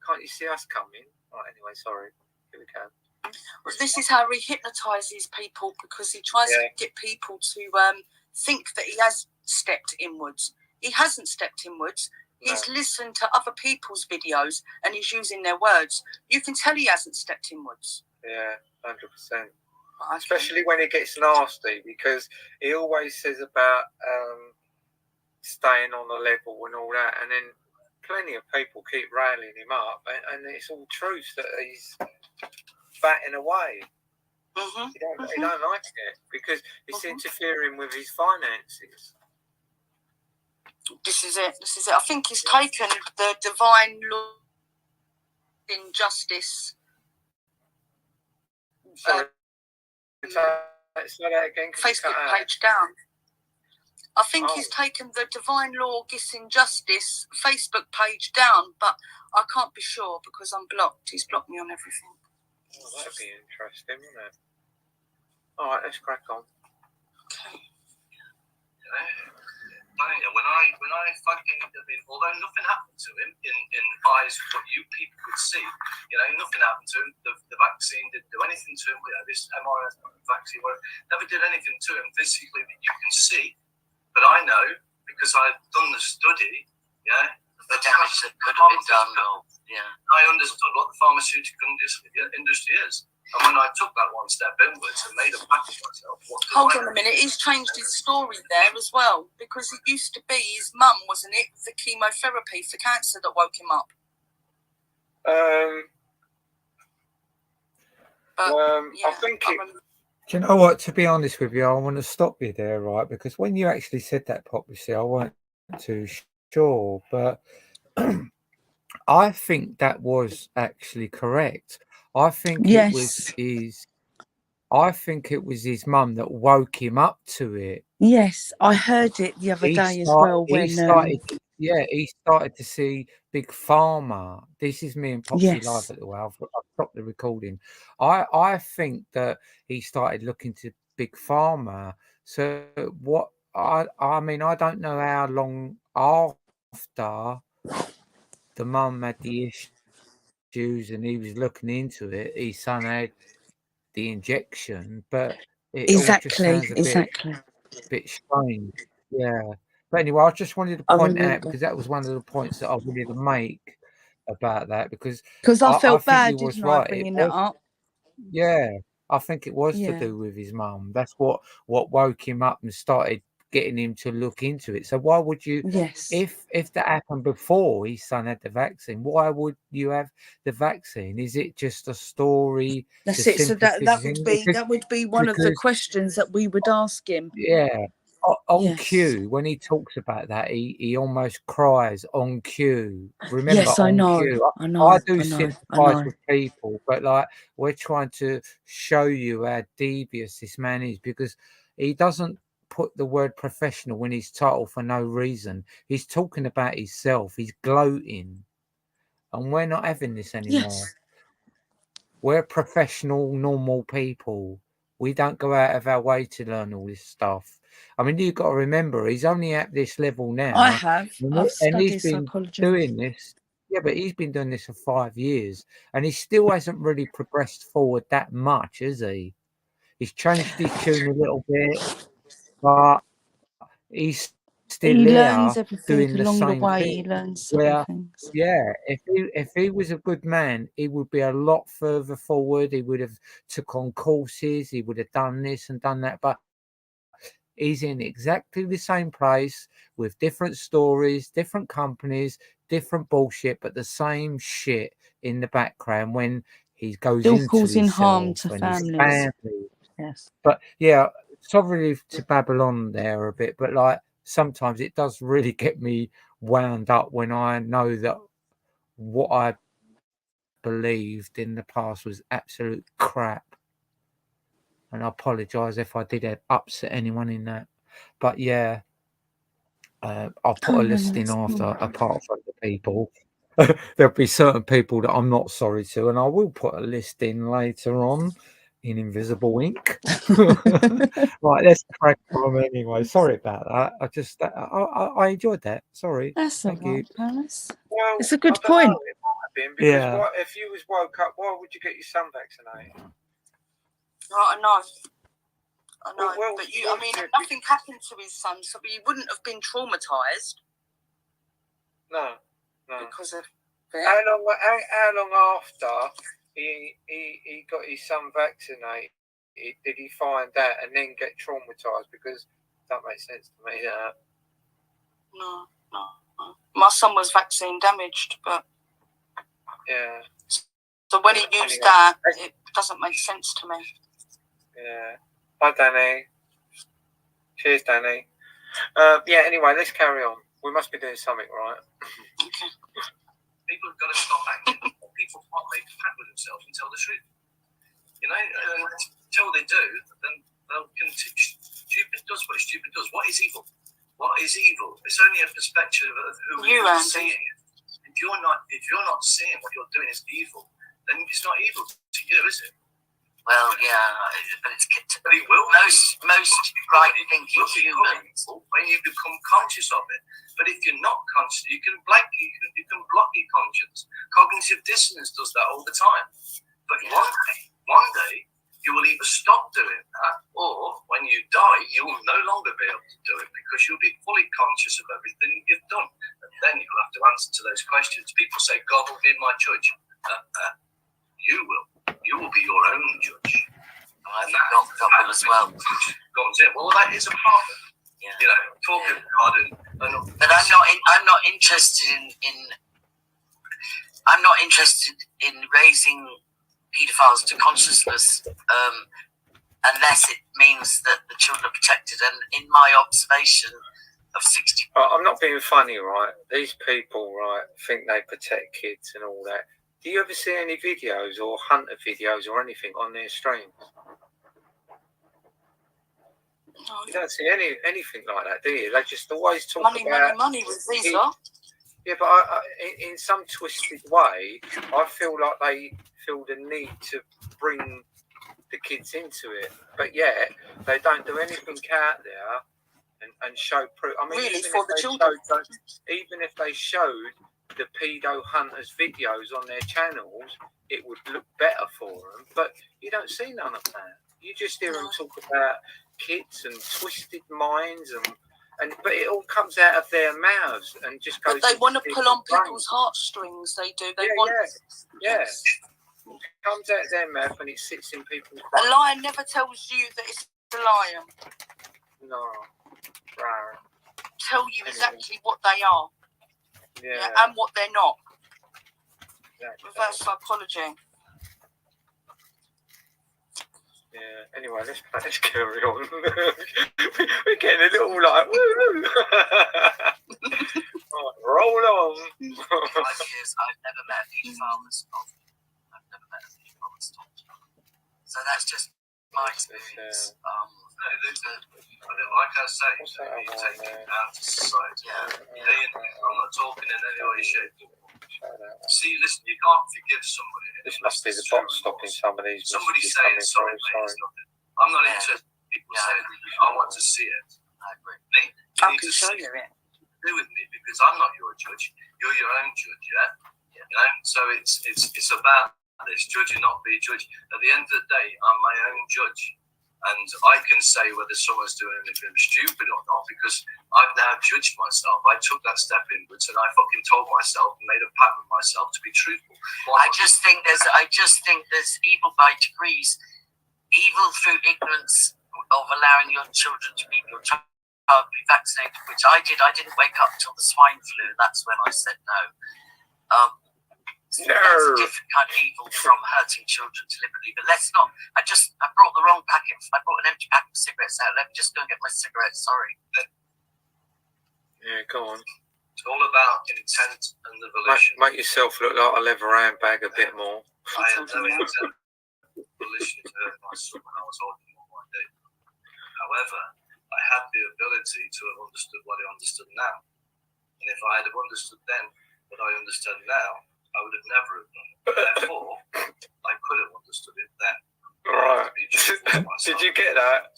Can't you see us coming? Right, anyway, sorry. Here we go. Well, this is how he hypnotises people, because he tries to get people to think that he has stepped inwards. He hasn't stepped inwards. He's listened to other people's videos and he's using their words. You can tell he hasn't stepped inwards. Yeah, 100%. Especially when it gets nasty, because he always says about staying on the level and all that, and then plenty of people keep railing him up, and it's all truth that he's batting away. Mm-hmm. He don't like it because it's interfering with his finances. This is it. I think he's taken the divine law in justice. Sorry, say that again. Facebook page down. I think he's taken the divine law in justice Facebook page down, but I can't be sure because I'm blocked. He's blocked me on everything. Well, that'd be interesting, wouldn't it? All right, let's crack on. Okay. When I fucking, although nothing happened to him in eyes of what you people could see, nothing happened to him. The vaccine didn't do anything to him. This mRNA vaccine never did anything to him physically that you can see. But I know, because I've done the study, the damage that could have been done. I understood what the pharmaceutical industry is. And when I took that one step inwards and made a package myself, hold on a minute, he's changed his story there as well, because it used to be his mum, wasn't it, the chemotherapy for cancer that woke him up? I think it. Do you know what? To be honest with you, I want to stop you there, right? Because when you actually said that, Popsy, I weren't too sure, but I think that was actually correct. I think it was his. I think it was his mum that woke him up to it. Yes, I heard it the other day as well. When he started to see Big Pharma. This is me and Popsy live at the well. I've stopped the recording. I think that he started looking to Big Pharma. So what? I mean, I don't know how long after the mum had the issues and he was looking into it, his son had the injection, but it all just sounds a bit strange. Yeah. But anyway, I just wanted to point out, because that was one of the points that I wanted to make about that, because I felt think bad, you was didn't right. I, bringing that up? Yeah, I think it was to do with his mum. That's what woke him up and started getting him to look into it. So why would you, if that happened before his son had the vaccine, why would you have the vaccine? Is it just a story? That's it. So that would be one of the questions that we would ask him. Yeah. On cue, when he talks about that, he almost cries on cue. Remember, yes, I know. Cue. I do sympathise with people, but like, we're trying to show you how devious this man is, because he doesn't put the word professional in his title for no reason. He's talking about himself. He's gloating, and we're not having this anymore. We're professional, normal people. We don't go out of our way to learn all this stuff. I mean, you've got to remember, he's only at this level now. I have. I've And he's studied been psychology. doing this. Yeah, but he's been doing this for 5 years, and he still hasn't really progressed forward that much, has he? He's changed his tune a little bit, but he's still He there learns everything doing the along the same way. He thing. learns Where, certain things. yeah, if he was a good man, he would be a lot further forward. He would have took on courses. He would have done this and done that, but he's in exactly the same place with different stories, different companies, different bullshit, but the same shit in the background when he goes Still into causing harm himself to and his families. family. Yes. But yeah, sorry to babble on there a bit, but like sometimes it does really get me wound up when I know that what I believed in the past was absolute crap. And I apologise if I did upset anyone in that. But yeah, I'll put a list in after, apart from the people. There'll be certain people that I'm not sorry to, and I will put a list in later on in invisible ink. Right, let's crack on anyway. Sorry about that. I just I enjoyed that. Sorry. That's all Thank you. right, Palace. Well, It's a good I don't point. know, it might have been, because Yeah. if you was woke up, why would you get your son vaccinated? Right, I know. Well, But I mean, nothing happened to his son, so he wouldn't have been traumatised No. because of How long after he got his son vaccinated did he find that and then get traumatised? Because that makes sense to me. No. My son was vaccine damaged, but Yeah. so when he used that, it doesn't make sense to me. Yeah. Bye, Danny. Cheers, Danny. Yeah. Anyway, let's carry on. We must be doing something right. Okay. People have got to stop acting. People can't make fat with themselves and tell the truth. You know, until they do, then they'll continue. Stupid does what stupid does. What is evil? What is evil? It's only a perspective of who you're seeing it. If you're not seeing what you're doing is evil, then it's not evil to you, is it? Well, yeah, but it's But it will. most right-thinking humans. When you become conscious of it. But if you're not conscious, you can block your conscience. Cognitive dissonance does that all the time. But one day, you will either stop doing that, or when you die, you will no longer be able to do it because you'll be fully conscious of everything you've done. And then you'll have to answer to those questions. People say, God will be my judge. You will. You will be your own judge. I think God will as well. God's it. Well, that is a part of it. Yeah. You know, talking to God but I'm not interested in raising paedophiles to consciousness unless it means that the children are protected. And in my observation of 60, I'm not being funny, right? These people, right, think they protect kids and all that. Do you ever see any videos or hunter videos or anything on their streams? No. You don't see anything like that, do you? They just always talk about money with these lot. Yeah, but in some twisted way, I feel like they feel the need to bring the kids into it, but yet they don't do anything out there and show proof. I mean, Really, for the children. Even if they showed the pedo hunters videos on their channels, it would look better for them. But you don't see none of that. You just hear them talk about kids and twisted minds but it all comes out of their mouths and just goes. But they want to pull on people's heartstrings. They do. They want. Yeah. It comes out of their mouth and it sits in people's A brains. lion never tells you that it's a lion. No. Right. Tell you exactly what they are. Yeah. And what they're not. Exactly. Reverse psychology. Yeah. Anyway, let's carry on. We're getting a little like woo. Right, roll on. 5 years, I've never met a paedophile that's told me. I've never met a paedophile that's told me. So that's just my experience. Like I say, you take it out to society. I'm not talking in any way, shape, or form. See, listen, you can't forgive somebody. This must be the bot stopping some of these. Somebody saying sorry, mate, it's nothing. I'm not interested in people saying, I want to see it. I agree. I can show you it. Do with me because I'm not your judge. You're your own judge, yeah. You know? So it's about this judge and not be judged. At the end of the day, I'm my own judge, and I can say whether someone's doing anything stupid or not because I've now judged myself. I took that step inwards and I fucking told myself and made a pact with myself to be truthful. I just think there's evil by degrees, evil through ignorance of allowing your children to be your child be vaccinated, which I did. I didn't wake up until the swine flu. That's when I said no. So that's a different kind of evil from hurting children deliberately. But let's not. I brought the wrong packet. I brought an empty packet of cigarettes out. Let me just go and get my cigarettes. Sorry. Yeah, go on. It's all about intent and the volition. Make yourself look like a leather handbag a bit more. I had no intent volition to hurt my son when I was holding him on my day. However, I had the ability to have understood what I understood now. And if I had have understood then what I understand now, I would have never have done it. Therefore, I could have understood it then. Right. Did you get that?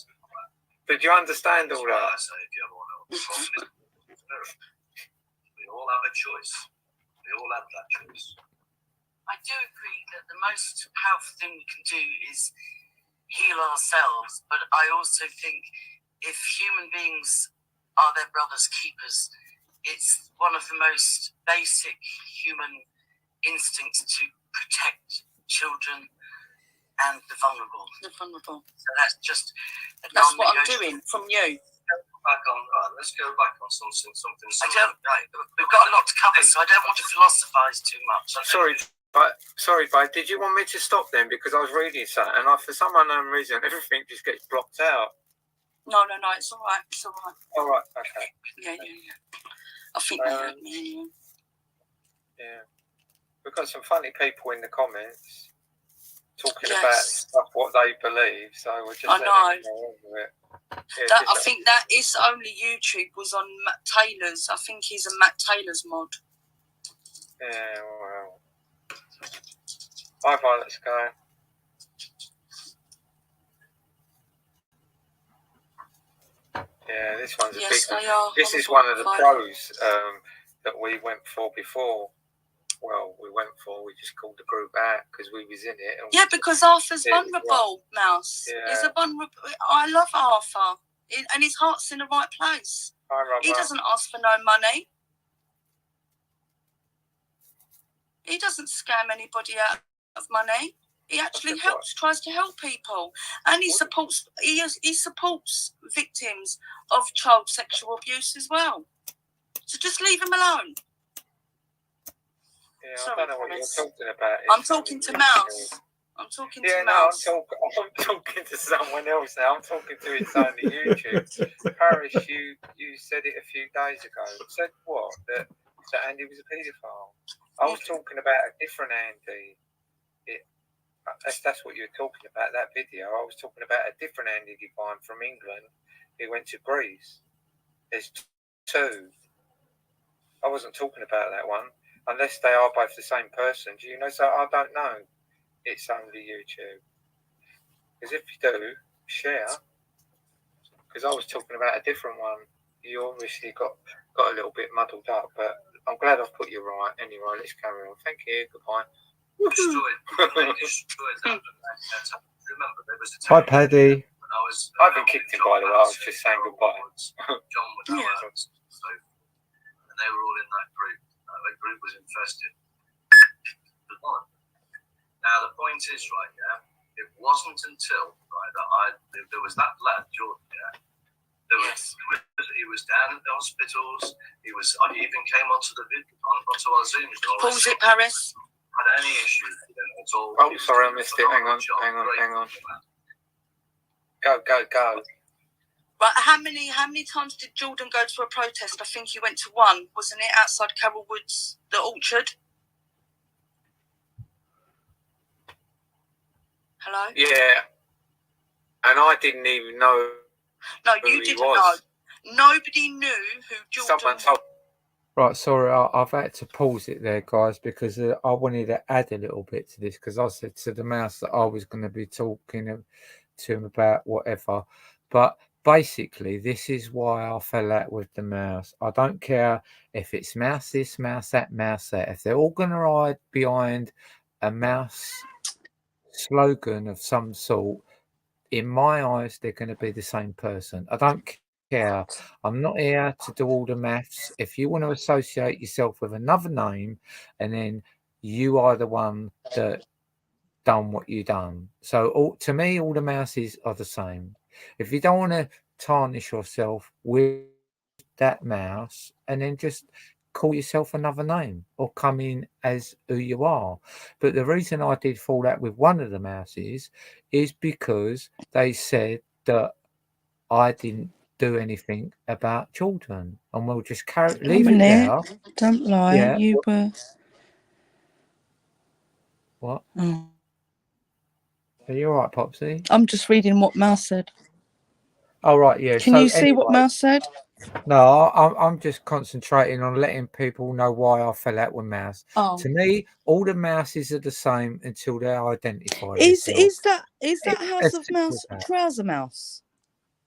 Did you understand all that? I say, if you ever want to we all have a choice. We all have that choice. I do agree that the most powerful thing we can do is heal ourselves, but I also think if human beings are their brother's keepers, it's one of the most basic human instincts to protect children and the vulnerable. So that's what I'm doing from you. Let's go back on something. We've got a lot to cover, so I don't want to philosophize too much. Sorry, but did you want me to stop then? Because I was reading something, and for some unknown reason, everything just gets blocked out. No, it's all right. It's all right. All right, okay. Yeah. I think they heard me anyway. Yeah. We've got some funny people in the comments talking about stuff, what they believe, so we're just letting them go over it. Yeah, I think that is only YouTube was on Matt Taylor's. I think he's a Matt Taylor's mod. Yeah, well. Hi, Violet Sky. Yeah, this one's a big. This is one of the pros that we went for before. Well, we just called the group out because we was in it. And because Arthur's vulnerable, Mouse. Yeah. He's a vulnerable. I love Arthur, and his heart's in the right place. He doesn't ask for no money. He doesn't scam anybody out of money. He actually tries to help people, and he supports victims of child sexual abuse as well. So just leave him alone. Yeah, I don't know what you're talking about. I'm talking to Mouse. I'm talking to Mouse. I'm talking to someone else now. I'm talking to his own YouTube. Paris, you said it a few days ago. Said what? That Andy was a paedophile. I was talking about a different Andy. That's what you were talking about, that video. I was talking about a different Andy Devine from England who went to Greece. There's two. I wasn't talking about that one. Unless they are both the same person. Do you know? So I don't know. It's only YouTube. Because if you do, share. Because I was talking about a different one. You obviously got a little bit muddled up, but I'm glad I've put you right. Anyway, let's carry on. Thank you. Goodbye. Hi, Paddy. I've been kicked in, by the way. I was just saying goodbye. John was and they were all in that group. The group was infested. Now the point is, it wasn't until that there was that lad Jordan. He was down at the hospitals. He even came onto our Zoom. Pause it, Paris. Had any issues with him at all? Oh, sorry, I missed it. Hang on. Go. Right, how many times did Jordan go to a protest? I think he went to one, wasn't it, outside Carol Woods, the Orchard? Hello? Yeah. And I didn't even know. No, you didn't know. Nobody knew who Jordan was. Right, sorry, I've had to pause it there, guys, because I wanted to add a little bit to this, because I said to the Mouse that I was going to be talking to him about whatever. But basically, this is why I fell out with the mouse. I don't care if it's mouse this, mouse that, mouse that. If they're all going to hide behind a mouse slogan of some sort, in my eyes, they're going to be the same person. I don't care. I'm not here to do all the maths. If you want to associate yourself with another name, and then you are the one that done what you done. So to me, all the mouses are the same. If you don't want to tarnish yourself with that mouse, and then just call yourself another name or come in as who you are. But the reason I did fall out with one of the mouses is because they said that I didn't do anything about children, and we'll just leave it there. Don't lie. Yeah. You were. What? Oh. Are you all right, Popsy? I'm just reading what Mouse said. Oh, right, yeah. Can you see what Mouse said? No, I'm just concentrating on letting people know why I fell out with mouse. Oh. To me, all the mouses are the same until they identify Is themselves. that House of Mouse Trouser Mouse?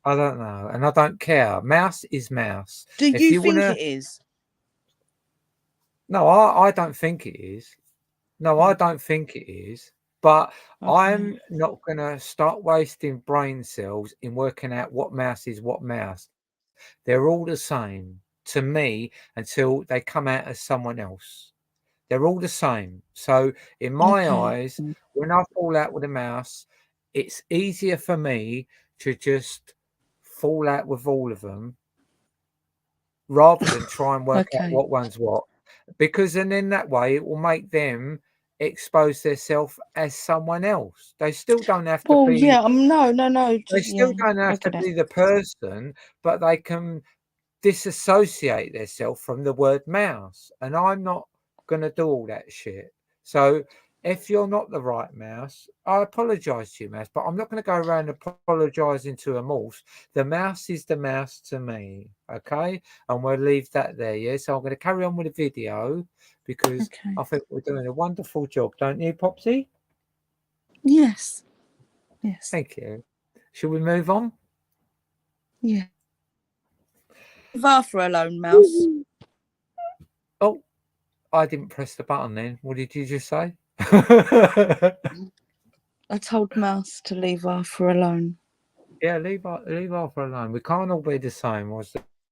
I don't know, and I don't care. Mouse is mouse. Do If you think wanna... it is? No, I don't think it is. No, I don't think it is. But I'm not going to start wasting brain cells in working out what mouse is what mouse. They're all the same to me until they come out as someone else. They're all the same. So in my eyes, when I fall out with a mouse, it's easier for me to just fall out with all of them rather than try and work out what one's what. Because then in that way, it will make them expose themselves as someone else. They still don't have to be... yeah, no. They still don't have to be the person, but they can disassociate themselves from the word mouse. And I'm not going to do all that shit. So if you're not the right mouse, I apologise to you, mouse, but I'm not going to go around apologising to a mouse. The mouse is the mouse to me, okay? And we'll leave that there, yeah? So I'm going to carry on with the video because I think we're doing a wonderful job, don't you, Popsy? Yes. Thank you. Should we move on? Yeah. Leave Arthur alone, Mouse. Oh, I didn't press the button then. What did you just say? I told Mouse to leave Arthur alone. Yeah, leave Arthur alone. We can't all be the same, or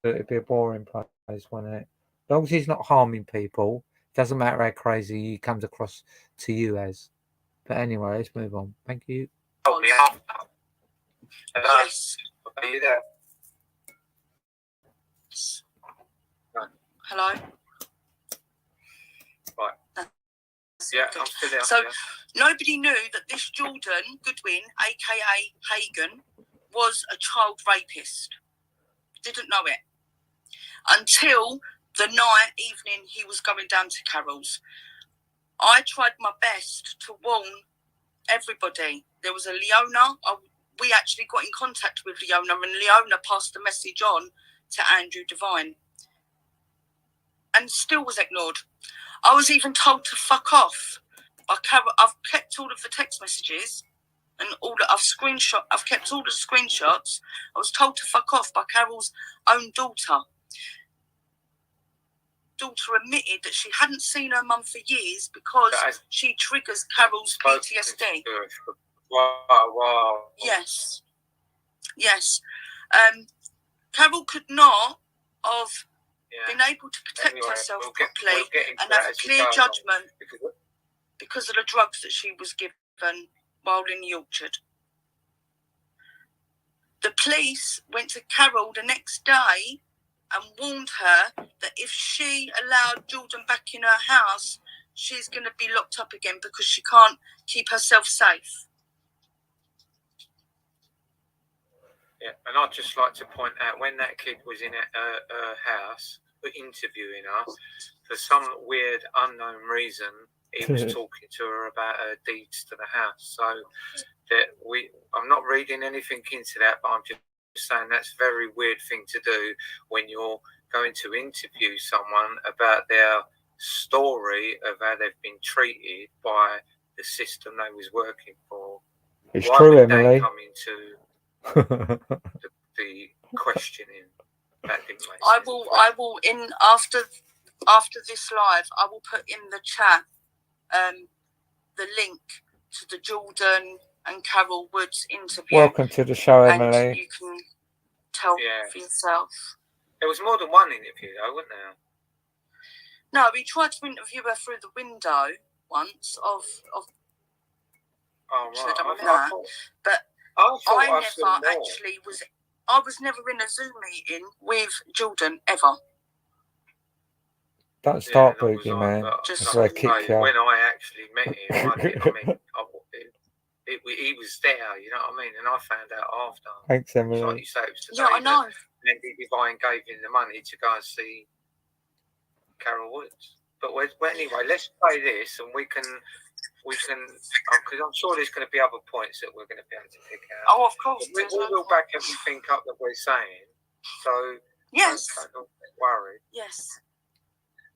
it'd be a boring place, wouldn't it? As long as he's not harming people, doesn't matter how crazy he comes across to you as. But anyway, let's move on. Thank you. Yes. Are you there? Hello? Right. Yeah, I'm still there. So, nobody knew that this Jordan Goodwin, aka Hagen, was a child rapist. Didn't know it. Until the evening he was going down to Carol's. I tried my best to warn everybody. There was a Leona. We actually got in contact with Leona, and Leona passed the message on to Andrew Devine. And still was ignored. I was even told to fuck off by Carol. I've kept all of the text messages and I've kept all the screenshots. I was told to fuck off by Carol's own daughter. Daughter admitted that she hadn't seen her mum for years because she triggers Carol's PTSD. Wow. Yes. Carol could not have been able to protect herself properly and have a clear judgment because of the drugs that she was given while in the orchard. The police went to Carol the next day and warned her that if she allowed Jordan back in her house, she's going to be locked up again because she can't keep herself safe. Yeah, and I'd just like to point out when that kid was in her house interviewing her, for some weird unknown reason, he was talking to her about her deeds to the house. So that I'm not reading anything into that, but I'm just saying that's a very weird thing to do when you're going to interview someone about their story of how they've been treated by the system they was working for. It's why true, would they Emily. come into the questioning? That didn't make I sense. will in after this live, I will put in the chat the link to the Jordan and Carol Woods interview. Welcome to the show, and Emily. you can tell for yourself. There was more than one interview, though, wasn't there? No, we tried to interview her through the window once of Oh, right. But I was never in a Zoom meeting with Jordan ever. Don't start boogieing, man. Just That's where I kick you. When I actually met him, he was there, you know what I mean? And I found out after. Thanks, Emily. Like you say, it was today. Yeah, I know. And Devine gave him the money to go and see Carol Woods. But anyway, let's play this, and we can, because I'm sure there's going to be other points that we're going to be able to pick out. Oh, of course. We will back everything up that we're saying. So yes, don't worry. Yes.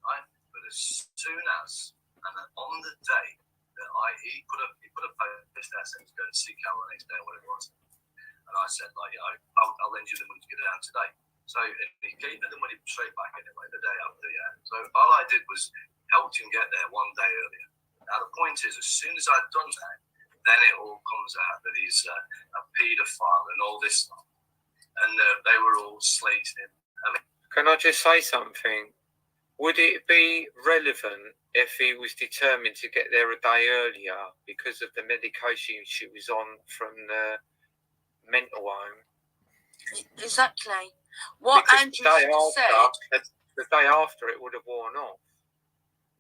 But as soon as, and on the day that he put a post out saying to go and see Carol the next day, or whatever it was, and I said, like, you know, I'll lend you the money to get it down today. So he gave me the money straight back anyway, the day after, yeah. So all I did was help him get there one day earlier. Now the point is, as soon as I'd done that, then it all comes out that he's a paedophile and all this stuff. And they were all slating him. I mean, can I just say something? Would it be relevant if he was determined to get there a day earlier because of the medication she was on from the mental home? Exactly. What because Andrew said. The day after it would have worn off,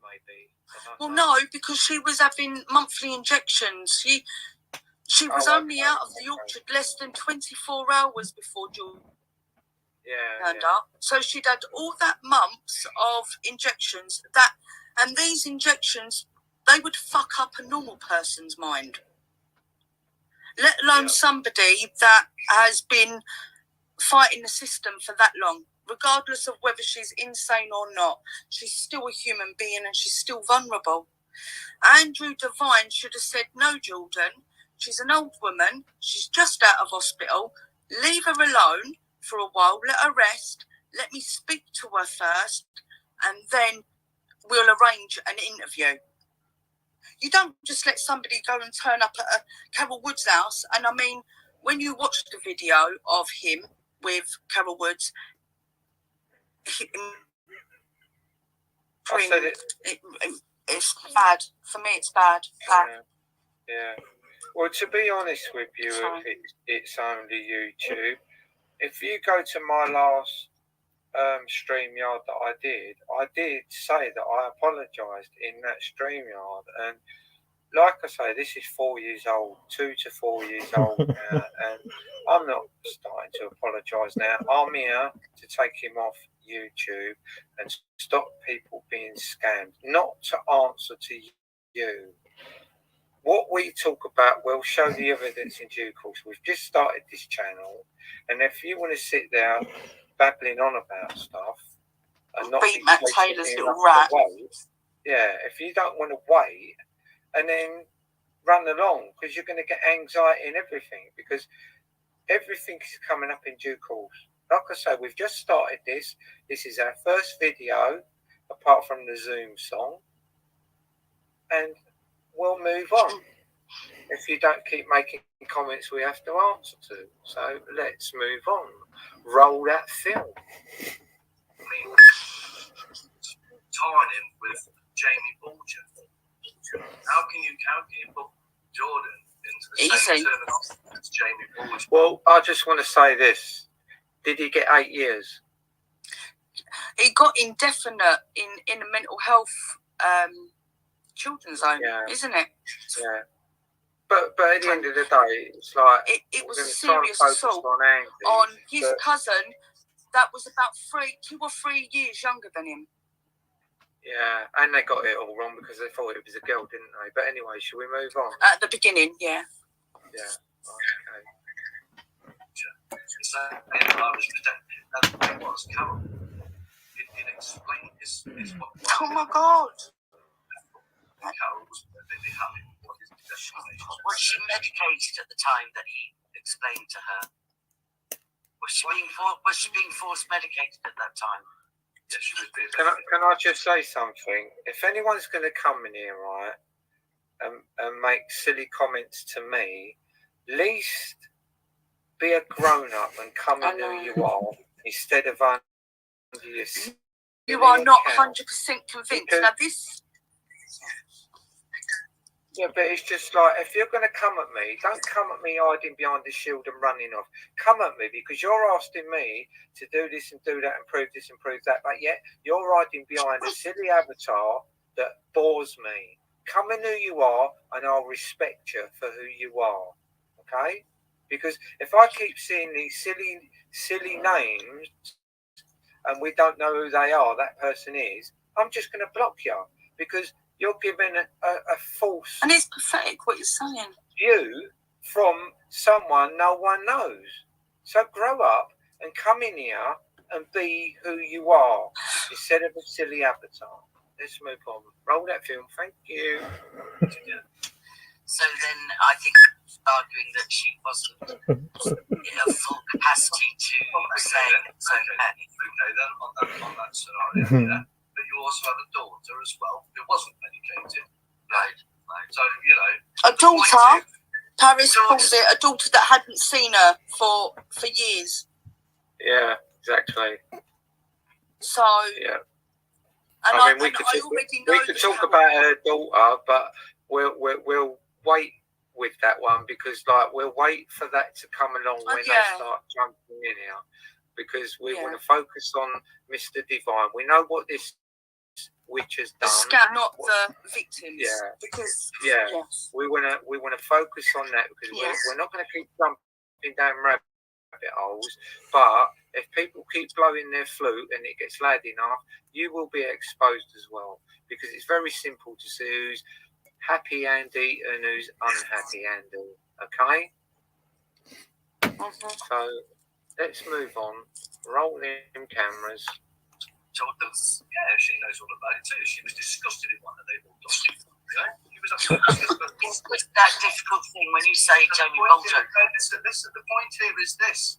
maybe. Well, no, because she was having monthly injections. She was only out of the orchard less than 24 hours before Jordan turned up. So she'd had all that months of injections. And these injections, they would fuck up a normal person's mind. Let alone somebody that has been fighting the system for that long. Regardless of whether she's insane or not, she's still a human being and she's still vulnerable. Andrew Devine should have said, no, Jordan, she's an old woman, she's just out of hospital, leave her alone for a while, let her rest, let me speak to her first, and then we'll arrange an interview. You don't just let somebody go and turn up at a Carol Woods house. And I mean, when you watch the video of him with Carol Woods, it's bad. For me, it's bad. Yeah. Well, to be honest with you, it's only YouTube. If you go to my last StreamYard that I did say that I apologised in that StreamYard, and like I say, this is 4 years old, 2 to 4 years old now, and I'm not starting to apologise now. I'm here to take him off YouTube and stop people being scammed, not to answer to you. What we talk about, we'll show the evidence in due course. We've just started this channel, and if you want to sit there babbling on about stuff and not beat Matt Taylor's little rat, if you don't want to wait and then run along, because you're going to get anxiety and everything, because everything is coming up in due course. Like I say, we've just started this. This is our first video, apart from the Zoom song, and we'll move on. If you don't keep making comments we have to answer to. So let's move on. Roll that film. Tying him with Jamie Bulger. How can you put Jordan into the same terminology as Jamie Bulger? Well, I just want to say this. Did he get 8 years? He got indefinite in a mental health children's home, isn't it? Yeah. But at the end of the day, it's like it was a serious assault on his cousin that was about 2 or 3 years younger than him. Yeah, and they got it all wrong because they thought it was a girl, didn't they? But anyway, shall we move on? At the beginning, yeah. Yeah. Okay. So I was protected. That's what it was. Carol. It explained this. Oh my God. Carol was perfectly happy with what his Was she medicated at the time that he explained to her? Was she being force medicated at that time? Yeah, she was being Can I just say something? If anyone's going to come in here, right, and make silly comments to me, at least be a grown-up and come in who you are instead of under your silly You are not account. 100% convinced. Because- Now this. Yeah, but it's just like, if you're going to come at me, don't come at me hiding behind the shield and running off. Come at me because you're asking me to do this and do that and prove this and prove that, but yet you're hiding behind a silly avatar that bores me. Come in who you are and I'll respect you for who you are, okay? Because if I keep seeing these silly names and we don't know who they are, that person is, I'm just going to block you because you're giving a false And it's pathetic what you're saying. view from someone no one knows. So grow up and come in here and be who you are instead of a silly avatar. Let's move on. Roll that film. Thank you. So then I think arguing that she wasn't in a full capacity to say it's okay. Okay, then on that scenario, yeah. But you also have a daughter as well who wasn't medicated. Right. So, you know. A daughter, Paris calls it, a daughter that hadn't seen her for years. Yeah, exactly. So, Yeah. and I mean, we could talk about her daughter, but we'll wait with that one because, like, we'll wait for that to come along when they start jumping in here, because we want to focus on Mr. Devine. We know what this witch has done. The scam, not the victims. Yeah. Because yes. we want to focus on that because we're not going to keep jumping down rabbit holes. But if people keep blowing their flute and it gets loud enough, you will be exposed as well, because it's very simple to see who's happy Andy and who's unhappy Andy. Okay. So let's move on. Roll in cameras. Yeah, she knows all about it too. She was disgusted in one that they walked off. Yeah? She was absolutely disgusted. It's that difficult thing when you say Jamie Bolton. Listen, the point here is this.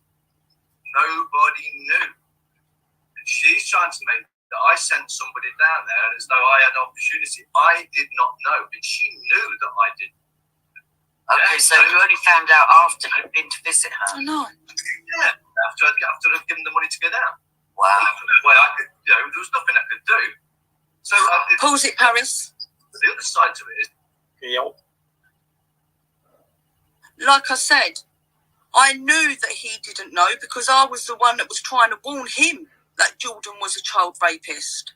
Nobody knew. And she's trying to make that I sent somebody down there as though I had opportunity. I did not know, but she knew that I did. Okay, so you only found out after you'd been to visit her? I know. Yeah, after I'd given the money to go down. Wow. Well, I could, there was nothing I could do. So pause it, Paris. The other side to it is, like I said, I knew that he didn't know because I was the one that was trying to warn him that Jordan was a child rapist.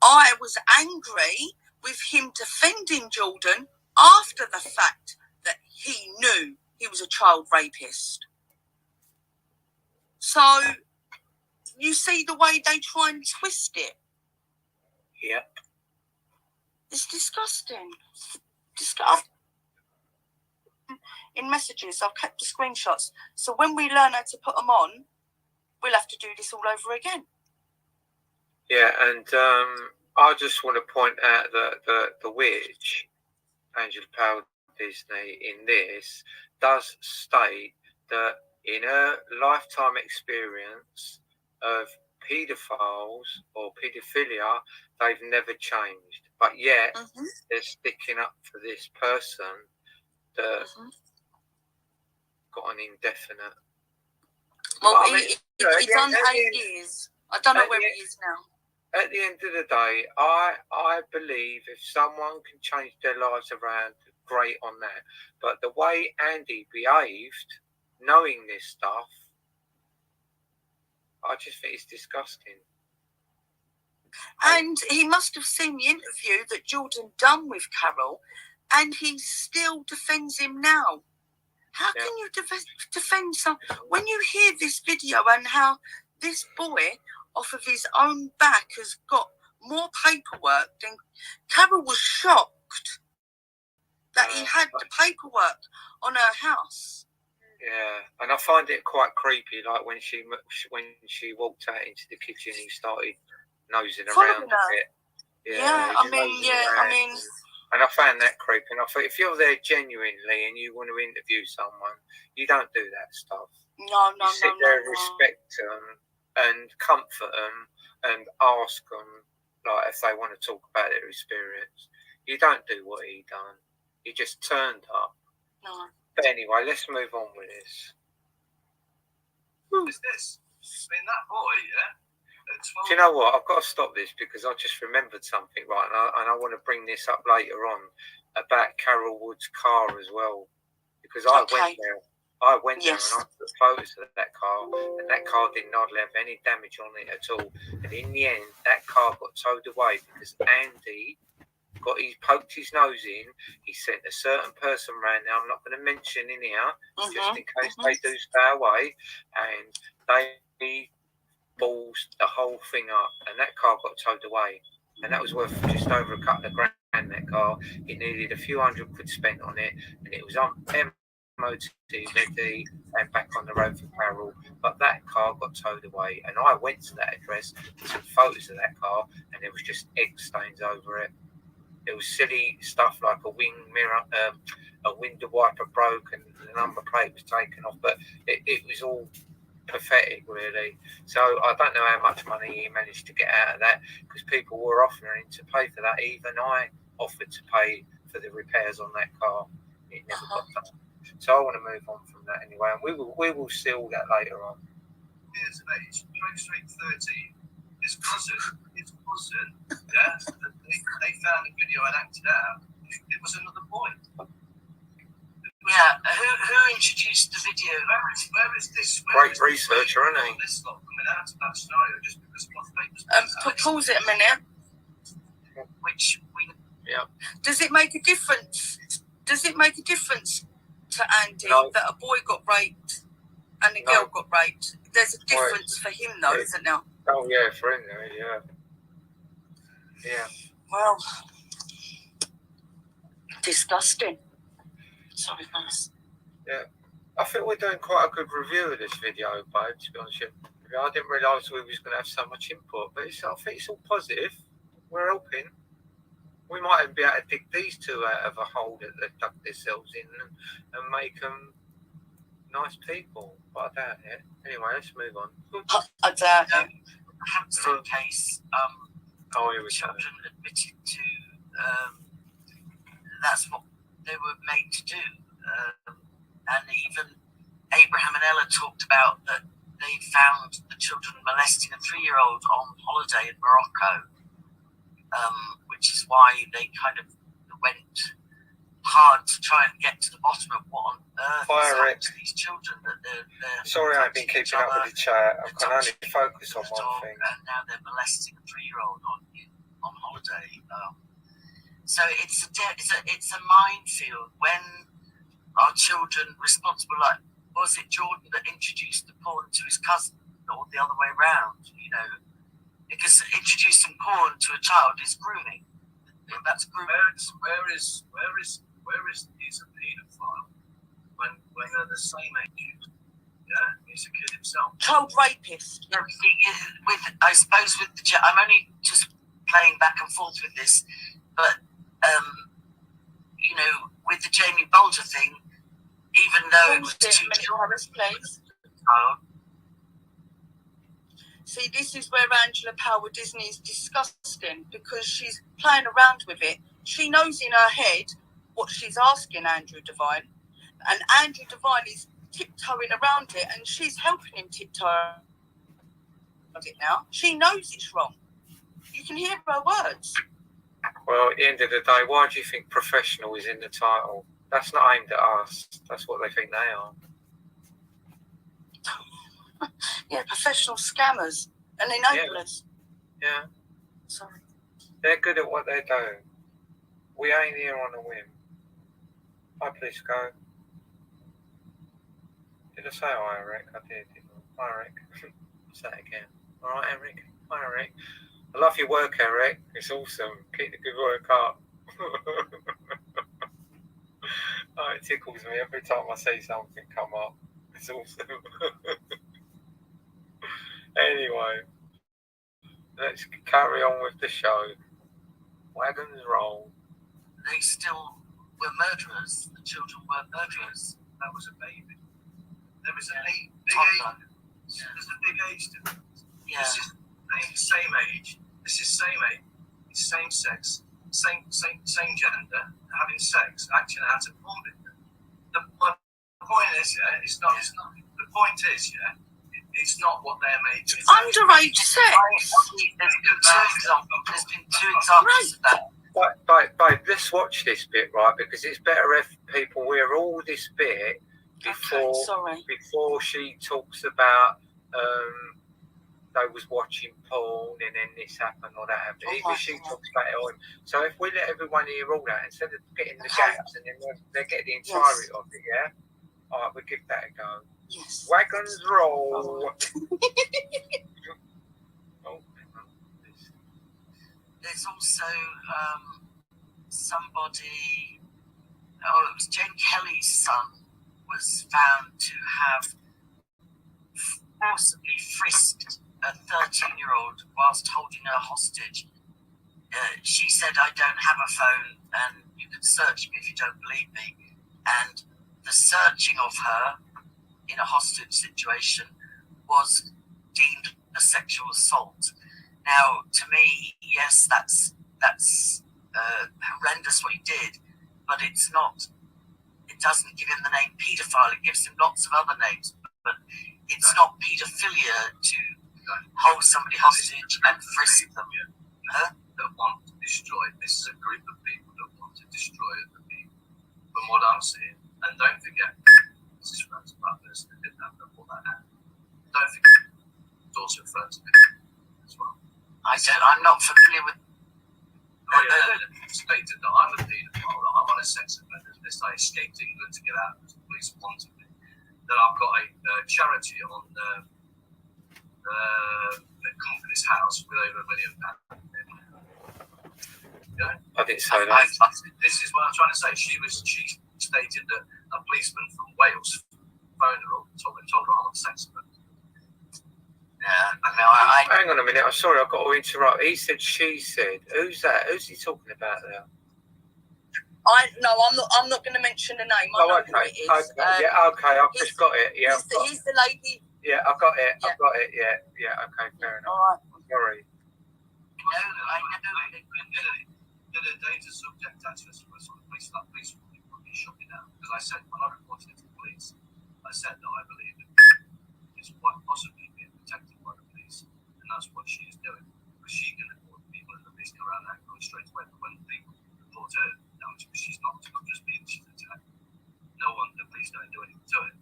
I was angry with him defending Jordan after the fact that he knew he was a child rapist. So you see the way they try and twist it? Yep. It's disgusting. In messages, I've kept the screenshots. So when we learn how to put them on, we'll have to do this all over again. Yeah, and I just want to point out that the witch, Angela Powell Disney, in this does state that in her lifetime experience of paedophiles or paedophilia, they've never changed, but yet they're sticking up for this person that got an indefinite. Well, he's done 8 years. I don't know where he is now. At the end of the day, I believe if someone can change their lives around, great on that. But the way Andy behaved, knowing this stuff, I just think it's disgusting. And he must have seen the interview that Jordan done with Carol, and he still defends him now. How can you defend someone when you hear this video and how this boy, off of his own back, has got more paperwork than Carol was shocked that he had the paperwork on her house. Yeah, and I find it quite creepy. Like when she walked out into the kitchen, he started nosing around a bit. I mean, And I found that creepy. And I thought, if you're there genuinely and you want to interview someone, you don't do that stuff. No. You sit there and respect them and comfort them and ask them, like, if they want to talk about their experience. You don't do what he done. He just turned up. No. But anyway, let's move on with this. What is this? I mean, that boy, yeah. Do you know what? I've got to stop this because I just remembered something, right? And I want to bring this up later on about Carol Wood's car as well, because I went there. I went there and I took photos of that car, and that car did not have any damage on it at all. And in the end, that car got towed away because Andy poked his nose in. He sent a certain person round there. I'm not going to mention in here, just in case they do stay away, and they balls the whole thing up, and that car got towed away, and that was worth just over a couple of grand. That car, it needed a few £100 spent on it, and it was on MOT ready and back on the road for Carol. But that car got towed away, and I went to that address, took photos of that car, and there was just egg stains over it. It was silly stuff like a wing mirror, a window wiper broke, and the number plate was taken off, but it was all pathetic, really. So I don't know how much money he managed to get out of that, because people were offering to pay for that. Even I offered to pay for the repairs on that car. It never got done. So I want to move on from that anyway, and we will see all that later on. Years of age, straight 13. His cousin, yeah, they found a video and acted out. It was another boy. Yeah, who introduced the video? Where is this? Great researcher, isn't he? This lot coming out of that scenario just because what papers. Pause it a minute. Which we. Yeah. Does it make a difference? Does it make a difference to Andy that a boy got raped and a girl got raped? There's a difference for him, though, isn't there? Oh yeah, for him, yeah. Yeah. Well, disgusting. Sorry, guys. Yeah. I think we're doing quite a good review of this video, babe, to be honest with you. I didn't realise we was going to have so much input, but I think it's all positive. We're helping. We might even be able to dig these two out of a hole that they've dug themselves in and make them nice people. But I doubt it. Anyway, let's move on. I doubt it. Hampstead case, children admitted to that's what they were made to do. And even Abraham and Ella talked about that they found the children molesting a 3-year-old on holiday in Morocco, which is why they kind of went hard to try and get to the bottom of what on earth is happening to these children. That they're sorry, I've been keeping up with the chat. I can only focus on one thing. And now they're molesting a 3-year-old on holiday. So it's a minefield when our children responsible, like, was it Jordan that introduced the porn to his cousin, or the other way around? You know, because introducing porn to a child is grooming. That's grooming. Where is he's a paedophile when they're the same age? Yeah, he's a kid himself. Child rapist. I suppose with the I'm only just playing back and forth with this, but you know, with the Jamie Bolger thing, even though it was two place. See, this is where Angela Power Disney is disgusting, because she's playing around with it. She knows in her head what she's asking Andrew Devine, and Andrew Devine is tiptoeing around it, and she's helping him tiptoe around it now. She knows it's wrong. You can hear her words. Well, at the end of the day, why do you think professional is in the title? That's not aimed at us. That's what they think they are. Yeah, professional scammers and enablers. Yeah. Sorry. They're good at what they do. We ain't here on a whim. Hi, please go. Did I say hi, Eric? I did. Hi, Eric. Say it again. All right, Eric. Hi, Eric. I love your work, Eric. It's awesome. Keep the good work up. Oh, it tickles me every time I see something come up. It's awesome. Anyway, let's carry on with the show. Wagons roll. they still were murderers. The children were murderers. That was a baby. There was a big Toddler. age. There's a big age difference. Yeah. This is same age. This is same age. It's same sex. Same gender. Having sex. Acting out of form. My point is, yeah, it's not. The point is, yeah, it's not what they're made to. Underage sex. There's been two examples of that. Babe, let's watch this bit, right? Because it's better if people hear all this bit before she talks about they was watching porn and then this happened or that happened. Even she talks about it all. So if we let everyone hear all that instead of getting the gaps and then they get the entirety of it, yeah. All right, we'll give that a go. Yes. Wagons roll. There's also somebody, it was Jane Kelly's son, was found to have forcibly frisked a 13-year-old whilst holding her hostage. She said, "I don't have a phone and you can search me if you don't believe me." And the searching of her in a hostage situation was deemed a sexual assault. Now, to me, yes, that's horrendous what he did, but it's not. It doesn't give him the name paedophile. It gives him lots of other names, but it's not paedophilia to hold somebody hostage and frisk them. That want to destroy. This is a group of people that want to destroy other people. From what I'm seeing, and don't forget, this is friends of that person that didn't have before that happened. Don't forget, it's also friends of me as well. I'm not familiar with. Stated that I'm a paedophile, that I'm on a sex offender list. I escaped England to get out because the police wanted me. Then I've got a charity on the company's house with over £1 million. Yeah? I didn't say that. This is what I'm trying to say. She stated that a policeman from Wales phoned her up and told her I'm on a sex offender. Yeah, hang on a minute. I'm sorry, I've got to interrupt. He said, she said. Who's that? Who's he talking about there? I'm not going to mention the name. I know who it is. Okay. I've just got it. Yeah, he's the lady. Yeah, I've got it. I've got it. Yeah. Okay, fair enough. All right. Sorry. I know. Did a data subject actually was on the police? That police would be shut me down because I said when I reported it to the police, I said that I believe that it's quite possibly being protected by the police, and that's what she is doing. Because she can report people in the police go around that going straight away. But when people report her, no, she's not just being she's attacked. No one, the police don't do anything to it.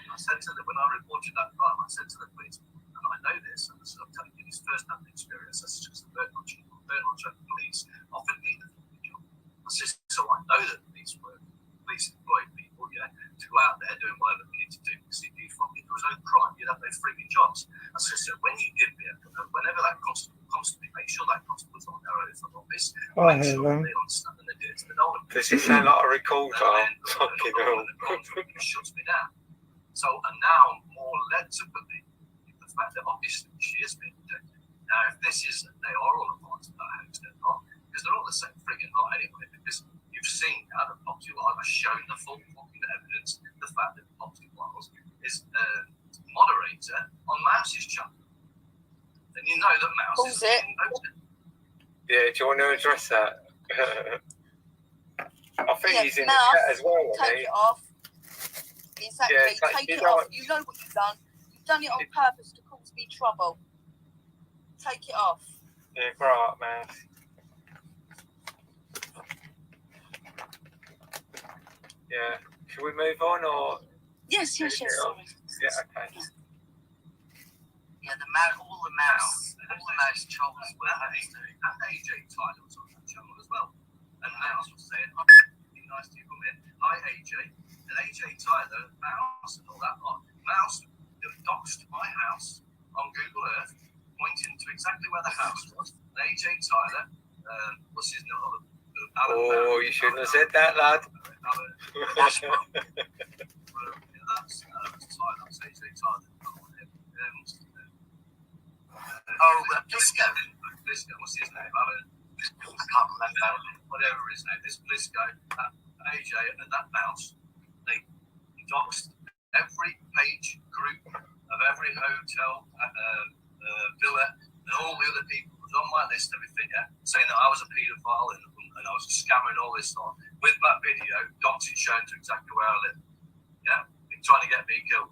I said to them when I reported that crime, I said to the police, and I know this, and I'm telling you this first-hand experience. That's just the bird watching police offered me the job. I said, so I know that police employ people, to go out there doing whatever they need to do. Because if there was no crime, you'd have no frigging jobs. I said, so when you give me whenever that constable comes to me, make sure that constable's on their oath of office. Make sure they understand and they do it. Does it sound like a recorder? Fucking hell. Shuts me down. So, and now I'm more led to believe the fact that obviously she is being protected. Now, if this is, they are all a part of that hoax, they're not, because they're all the same frigging lot anyway, because you've seen how the Property Wild has shown the full fucking evidence, the fact that the Property Wild is moderator on Mouse's channel. And you know that Mouse is being voted. Yeah, do you want to address that? I think he's in the Mouse, chat as well, take it off. Exactly, take it off. You know what you've done. You've done it on purpose to cause me trouble. Take it off. Yeah, grow up, man. Yeah. Should we move on or? Yes, sorry. Yeah, okay. Yeah, all the mouse trolls were and AJ Tyler was on that channel as well. And Mouse was saying, be nice to come in. Hi, AJ. And AJ Tyler, Mouse, and all that lot. Mouse doxed my house on Google Earth, pointing to exactly where the house was. And AJ Tyler, what's his name? Oh, you shouldn't have said that, lad. That's Tyler. That's AJ Tyler. Blisco. What's his name? I can't remember. Whatever his name, this Blisco, that AJ, and that mouse, they doxed every page group of every hotel, villa, and all the other people was on my list, everything, yeah, saying that I was a paedophile and I was a scammer and all this stuff. With that video, doxing shown to exactly where I live. Yeah, they're trying to get me killed.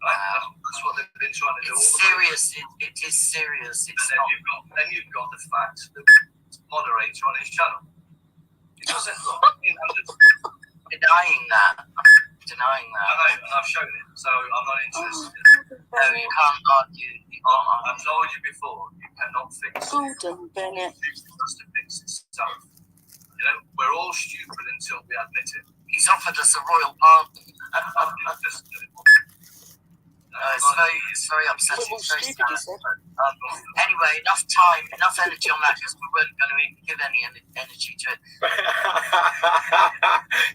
Right? That's what they've been trying to do. It's serious. It is serious. It's and then you've got the fact that the moderator on his channel. He doesn't denying that. I know, and I've shown it, so I'm not interested. No, you can't argue. I've told you before, you cannot fix it. Gordon Bennett. It has to fix itself. You know, we're all stupid until we admit it. He's offered us a royal pardon. It's very upsetting. It's very sad. Anyway, enough energy on that, because we weren't going to even give any energy to it.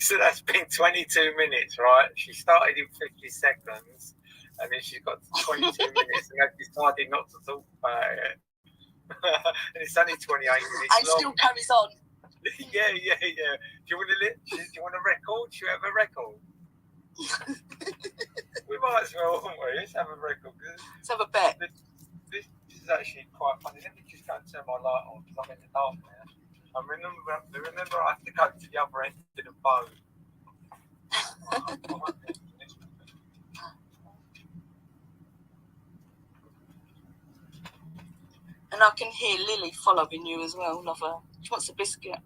So that's been 22 minutes, right? She started in 50 seconds, and then she's got 22 minutes, and I've decided not to talk about it. And it's only 28 minutes And long. still carries on. Yeah. Do you want a record? Do you have a record? We might as well, won't we? Let's have a record. Let's have a bet. This is actually quite funny. Let me just go and turn my light on because I'm in the dark now. I remember I have to go to the other end of the phone. And I can hear Lily following you as well. Love her. She wants a biscuit.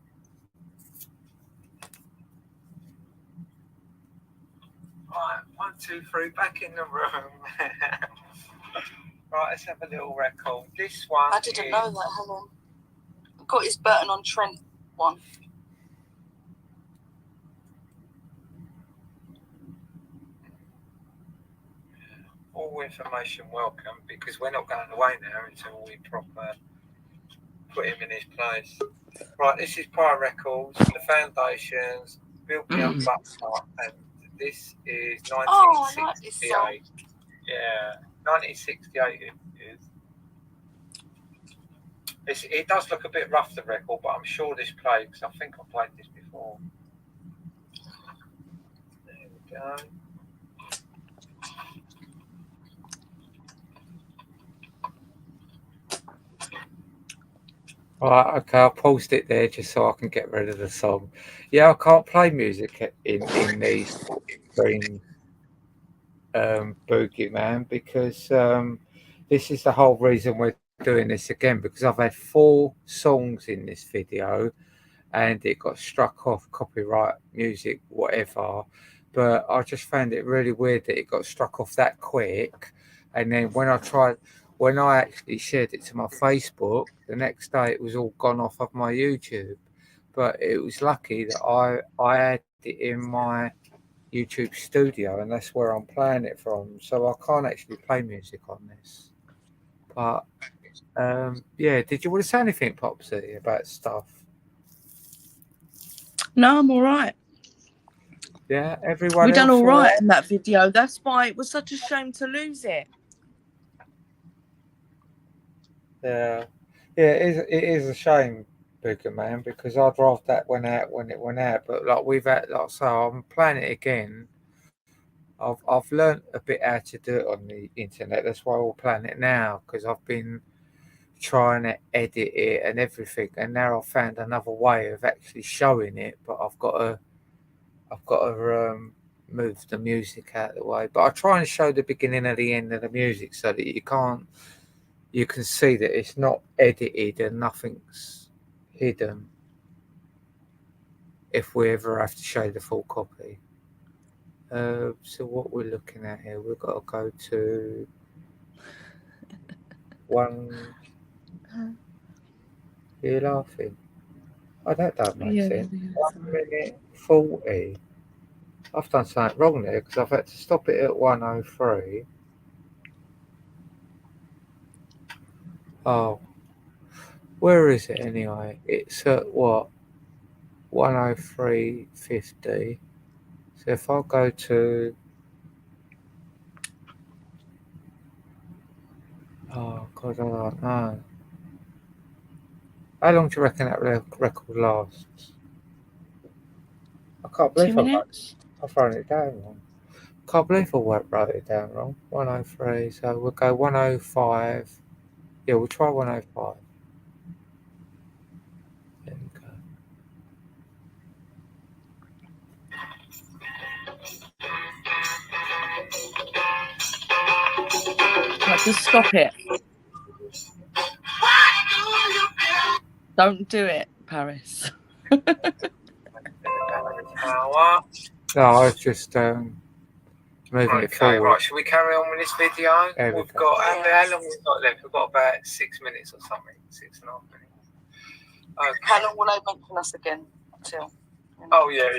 Right, 1, 2, 3, back in the room. Right, let's have a little record. This one. I didn't know that. Hang on. I've got his Burton on Trent one. All information welcome, because we're not going away now until we proper put him in his place. Right, this is Prior Records, the Foundations, Build Me Up, Butt, and this is 1968. Oh, I like this song. Yeah, 1968 it is. It does look a bit rough, the record, but I'm sure this played, because I think I played this before. There we go. Right, okay, I'll post it there just so I can get rid of the song. Yeah, I can't play music in these streams, Boogie Man, because this is the whole reason we're doing this again, because I've had 4 songs in this video and it got struck off, copyright music, whatever. But I just found it really weird that it got struck off that quick. And then when I actually shared it to my Facebook, the next day it was all gone off of my YouTube. But it was lucky that I had it in my YouTube studio, and that's where I'm playing it from. So I can't actually play music on this. But yeah, did you want to say anything, Popsy, about stuff? No, I'm all right. Yeah, everyone. We done all right in that video. That's why it was such a shame to lose it. Yeah, it is a shame, Booger Man, because I'd rather that went out when it went out. But like we've had, like, so I'm playing it again. I've learned a bit how to do it on the internet. That's why we're playing it now, because I've been trying to edit it and everything, and now I've found another way of actually showing it. But I've got to move the music out of the way. But I try and show the beginning and the end of the music so that you can see that it's not edited and nothing's hidden if we ever have to show the full copy. So what we're looking at here, we've got to go to one. You're laughing. Oh, that don't make sense. 1 minute 40. I've done something wrong there because I've had to stop it at 1:03. Oh, where is it anyway? It's at what? 1:03:50. So if I go to, oh God, I don't know. How long do you reckon that record lasts? can't 2 believe minutes. I've wrote it down wrong. Can't believe I wrote it down wrong. 103. So we'll go 105. Yeah, we'll try 105. There we go. Right, just stop it. Don't do it, Paris. Power. No, I was just moving it Okay, forward. right. Should we carry on with this video? There we We've go. got how long we've got left? We've got about 6 minutes or something. 6.5 minutes. Okay. How long will they mention us again? Till. Oh yeah.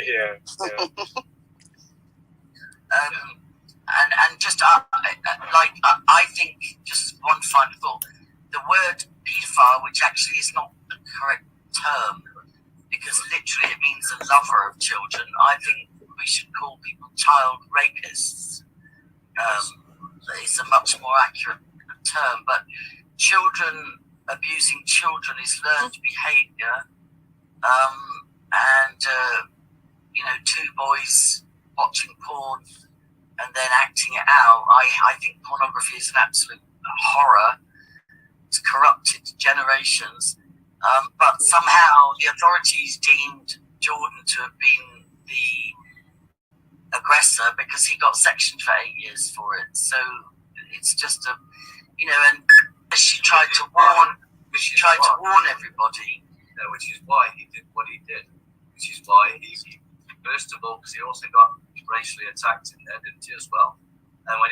And just I think just one final thought. The word paedophile, which actually is not the correct term, because literally it means a lover of children. I think we should call people child rapists. It's a much more accurate term. But children abusing children is learned behaviour, and two boys watching porn and then acting it out. I think pornography is an absolute horror. It's corrupted generations. But somehow the authorities deemed Jordan to have been the aggressor because he got sectioned for 8 years for it. So it's just and she tried to warn everybody. Which is why he did what he did. Which is why he first of all, because he also got racially attacked in there, didn't he, as well? And when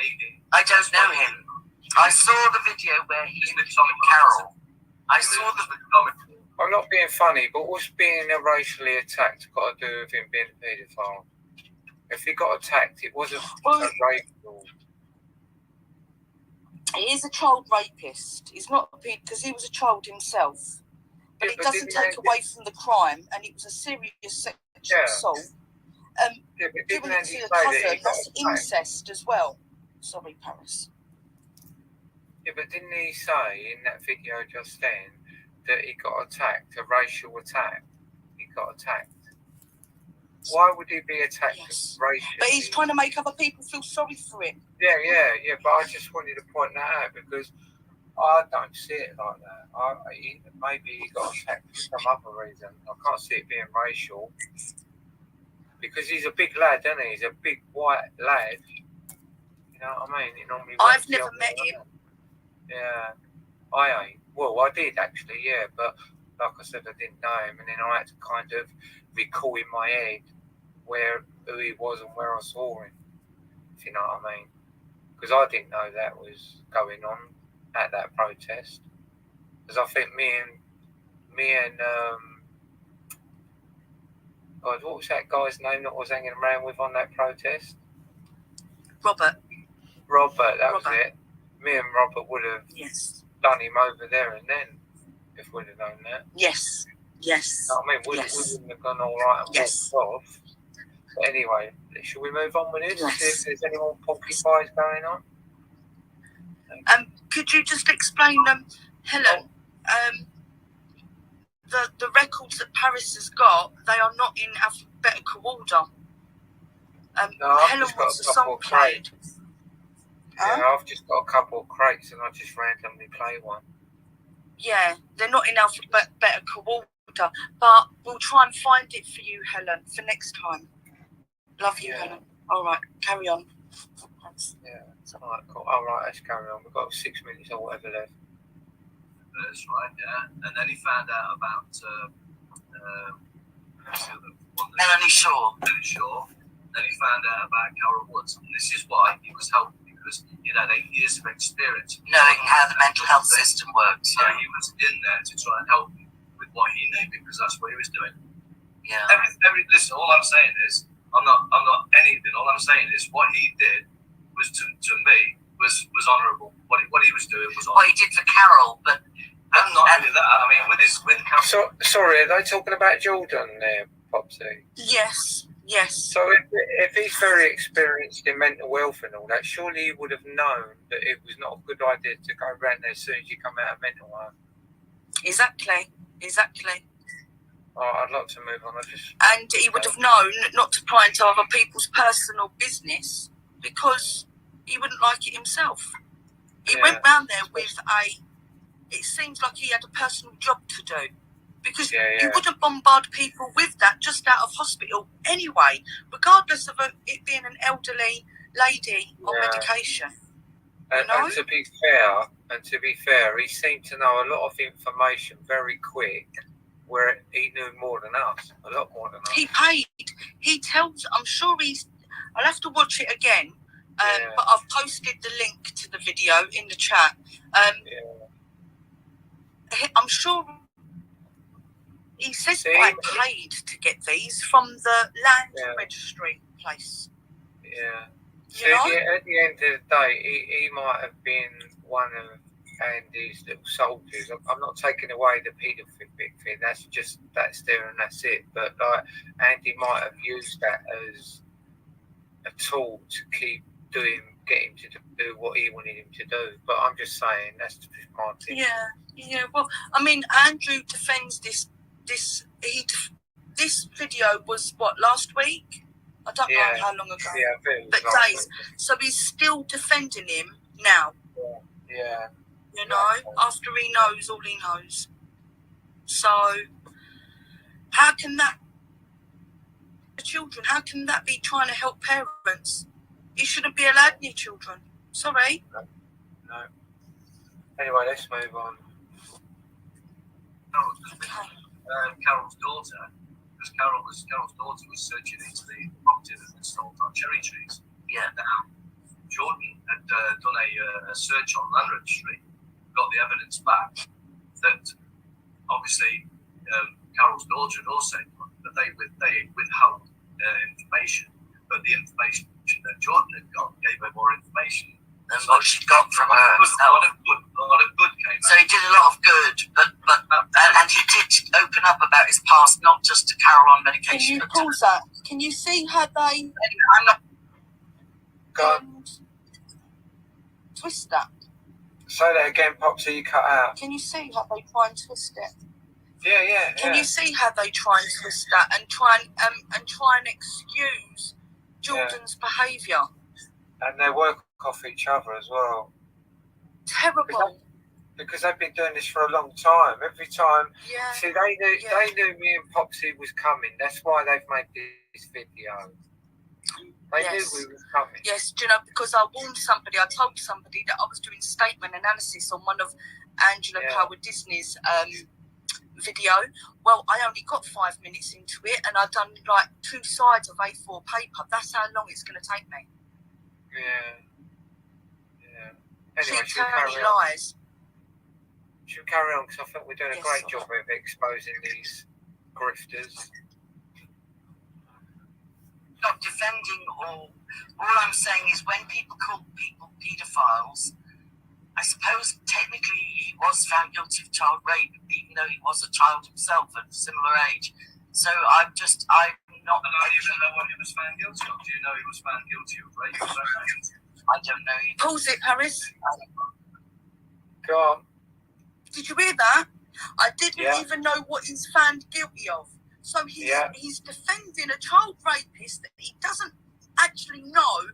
I don't know him. I saw the video where he's with Carol. I saw the comical. I'm not being funny, but what's being racially attacked got to do with him being a paedophile? If he got attacked, it wasn't a rape. He is a child rapist. He's not because he was a child himself. But it doesn't take away from the crime, and it was a serious sexual assault. Giving it to your cousin, that's incest as well. Sorry, Paris. Yeah, but didn't he say in that video just then that he got attacked, a racial attack? He got attacked. Why would he be attacked racially? But he's trying to make other people feel sorry for him. Yeah, but I just wanted to point that out because I don't see it like that. Maybe he got attacked for some other reason. I can't see it being racial. Because he's a big lad, isn't he? He's a big white lad. You know what I mean? He normally I've never met him. Yeah, I ain't. Well, I did actually, yeah. But like I said, I didn't know him. And then I had to kind of recall in my head who he was and where I saw him. If you know what I mean. Because I didn't know that was going on at that protest. Because I think me and God, what was that guy's name that I was hanging around with on that protest? Robert, that was it. Me and Robert would have done him over there and then, if we'd have known that. Yes. You know what I mean? We wouldn't have gone all right and walked off. But anyway, should we move on with this? See if there's any more poppy pies going on? Could you just explain, Helen, the records that Paris has got, they are not in alphabetical order. No, Helen wants a song played. Yeah, I've just got a couple of crates and I just randomly play one. Yeah, they're not in alphabetical order, but we'll try and find it for you, Helen, for next time. Love you, Helen. All right, carry on. Yeah, all right, cool. All right, let's carry on. We've got 6 minutes or whatever left. That's right, yeah. And then he found out about Melanie Shaw. Then he found out about Carol Woods. And this is why he was helped, because he had 8 years of experience knowing how the mental health system works. So he was in there to try and help him with what he knew, because that's what he was doing. Yeah. Listen, all I'm saying is, I'm not anything. All I'm saying is, what he did was to me was honourable. What he was doing was honourable. What he did for Carol, but not only that. I mean, with Carol. Sorry, are they talking about Jordan there, Popsy? Yes. So if he's very experienced in mental health and all that, surely he would have known that it was not a good idea to go around there as soon as you come out of mental health. Exactly. Oh, I'd like to move on. And he would have known not to pry into other people's personal business because he wouldn't like it himself. He went round there with it seems like he had a personal job to do. Because you wouldn't bombard people with that just out of hospital anyway, regardless of it being an elderly lady on medication. And to be fair, he seemed to know a lot of information very quick, where he knew more than us, a lot more than us. He paid. He tells. I'm sure I'll have to watch it again. But I've posted the link to the video in the chat. I'm sure he says I paid to get these from the land registry place. Yeah. So at the end of the day, he might have been one of Andy's little soldiers. I'm not taking away the paedophilic thing. That's there and that's it. But like Andy might have used that as a tool to keep get him to do what he wanted him to do. But I'm just saying that's just my opinion. Yeah. Well, I mean, Andrew defends this video was last week? I don't know how long ago. Yeah, but days. So he's still defending him now. Yeah. You know, after he knows all he knows. So how can that children? How can that be trying to help parents? He shouldn't be allowed near children. Sorry. No. Anyway, let's move on. Carol's daughter, because Carol's daughter was searching into the property that had sold our cherry trees. Yeah. Now, Jordan had done a search on land registry, got the evidence back that obviously Carol's daughter had also done, that they withheld information, but the information that Jordan had got gave her more information than what she got from her. A lot of good came out. So he did a lot of good, but and he did open up about his past, not just to Carol on medication. Can you pause that? Can you see how they? I'm not. Go on. Twist that. Say that again, Popsy. You cut out. Can you see how they try and twist it? Yeah. Can you see how they try and twist that and try and excuse Jordan's behaviour? And they work off each other as well. Terrible. Because they've been doing this for a long time. Every time, see, they knew me and Popsy was coming. That's why they've made this video. They knew we was coming. Yes, do you know, because I warned somebody, I told somebody that I was doing statement analysis on one of Angela Power Disney's video. Well, I only got 5 minutes into it and I've done like 2 sides of A4 paper. That's how long it's going to take me. Yeah. Anyway, she lies. Should we carry on? Because I think we're doing a great job of exposing these grifters. Not defending all I'm saying is when people call people paedophiles, I suppose technically he was found guilty of child rape, even though he was a child himself at a similar age. So I'm not. And I don't even know what he was found guilty of. Do you know he was found guilty of rape? I don't know. Pause it, Paris. Go on. Did you hear that? I didn't even know what he's found guilty of. So he's defending a child rapist that he doesn't actually know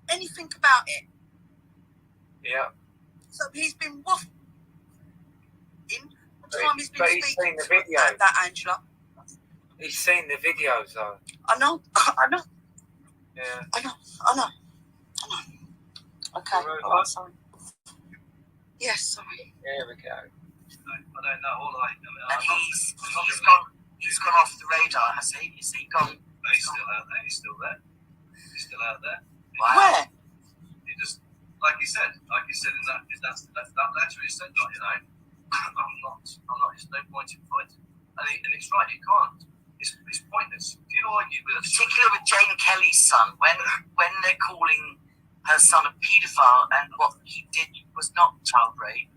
anything about it. Yeah. So he's been waffling the time he's been speaking the video. That Angela. He's seen the videos though. I know. Yeah. I know. Okay. Oh, sorry. Yes, sorry. There we go. I don't know. All I know. And he's gone off the radar, has he? Is he gone? No, he's still out there. He's still there. He's still out there. Wow. Where? He just, like he said in that letter, he said, you know, I'm not. There's no point in fighting. And it's right. You can't. It's pointless. If you argue with particularly with Jane Kelly's son, when they're calling her son a paedophile and what he did was not child rape,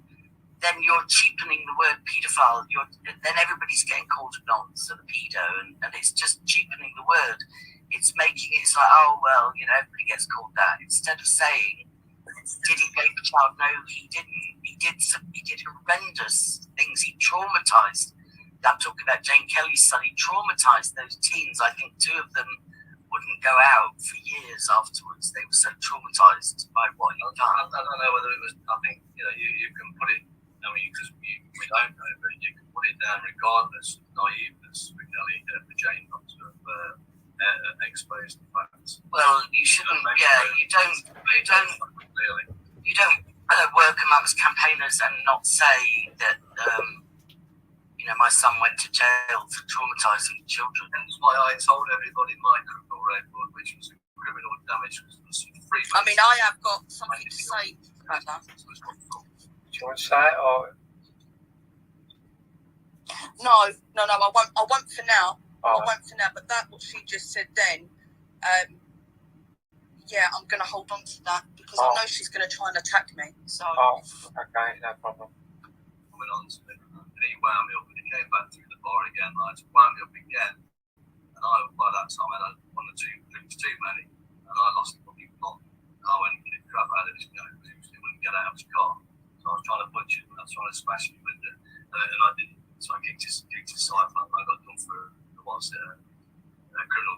then you're cheapening the word paedophile. Then everybody's getting called a nonce and a pedo, and it's just cheapening the word. It's making it like, oh well, you know, everybody gets called that. Instead of saying, did he rape a child? No, he didn't. He did horrendous things. He traumatized I'm talking about Jane Kelly's study, traumatized those teens. I think 2 of them wouldn't go out for years afterwards. They were so traumatized by what he'd done. I don't know whether it was, I think, you can put it, because we don't know, but you can put it down regardless of naiveness for Kelly, for Jane not to have exposed the facts. Well, you shouldn't, you don't work amongst campaigners and not say that, my son went to jail for traumatizing children. That's why I told everybody my criminal record, which was criminal damage, was 3 months. I mean, I have got something to say about that. Do you want to say it, or? No, I won't for now. Oh. I won't for now, but that what she just said then, I'm going to hold on to that because I know she's going to try and attack me. So. Oh, okay, no problem. I went on to it, and he wound me up, and he came back through the bar again, wound me up again, and by that time I had 1 or 2 drinks too many, and I lost the fucking plot. I went and kicked the crap out of this guy because he wouldn't get out of his car. So I was trying to punch him, and I was trying to smash his window, and I didn't. So I kicked his side panel. I got done for criminal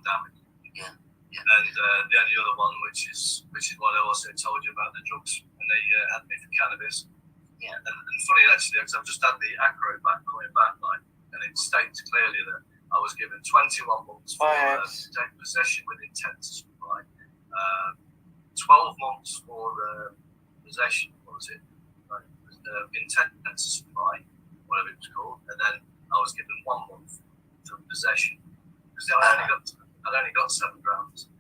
damage. Yeah. And the only other one, which is what I also told you about the drugs, when they had me for cannabis. Yeah. And funny actually, because I've just had the acro back coming back, and it states clearly that I was given 21 months for possession with intent to supply, 12 months for possession. What was it? Intent to supply, whatever it was called, and then I was given 1 month for possession because I'd only got 7 grams.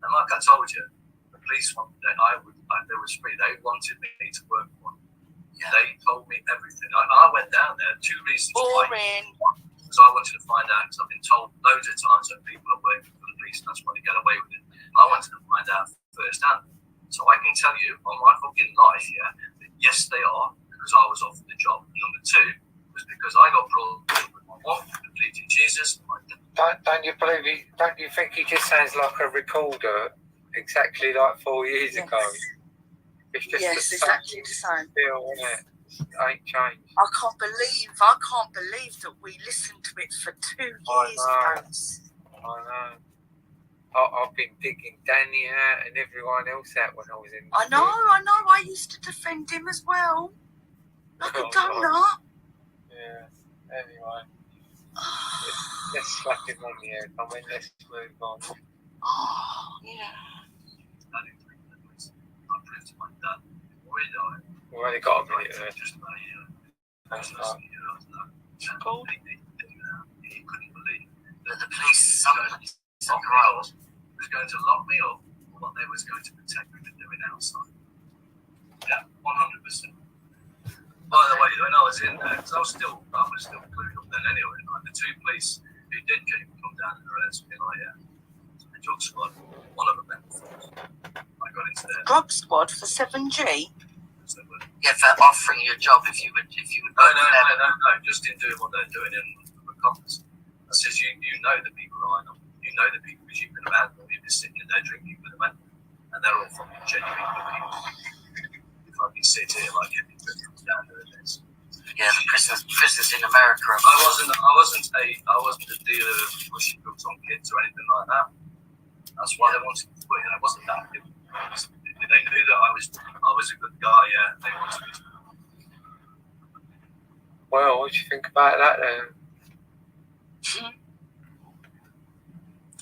And like I told you, the police wanted there was free. They wanted me to work for them. Yeah. They told me everything. I went down there. 2 reasons why. Because I wanted to find out, because I've been told loads of times that people are working for the police and that's why they get away with it. I wanted to find out firsthand. So I can tell you on my fucking life, that yes, they are, because I was offered the job. Number 2 was because I got brought up with my mom, completed Jesus. Don't you think he just sounds like a recorder exactly like 4 years ago? It's just exactly the same. Still, isn't it? Ain't changed. I can't believe that we listened to it for 2 years, folks. I know. I've been digging Danny out and everyone else out when I was in. I know. I used to defend him as well. Like a donut. Yeah. Anyway, let's slap him on the head. Let's move on. Oh, yeah. We've only got a minute there. Just about a year. Cool. He couldn't believe But the police, was going to lock me up, or what they was going to protect me from doing outside. Yeah, 100%. By the way, when I was in there, because I was still clued up then anyway. The 2 police who did come down and arrest me, the drug squad, one of them. I got into there. Drug squad for 7G. Yeah, for offering you a job if you would. No, just in doing what they're doing in the comments. I says you know the people that I know. You know the people because you've been around them. You've been sitting in there drinking with them, and they're all fucking genuine good people. If I can sit here like every down doing this. Yeah, the prisoners in America. I wasn't a dealer of pushing drugs on kids or anything like that. That's why they wanted to put it. It wasn't that. They knew that I was a good guy. Yeah, they wanted me to. Well, what do you think about that then?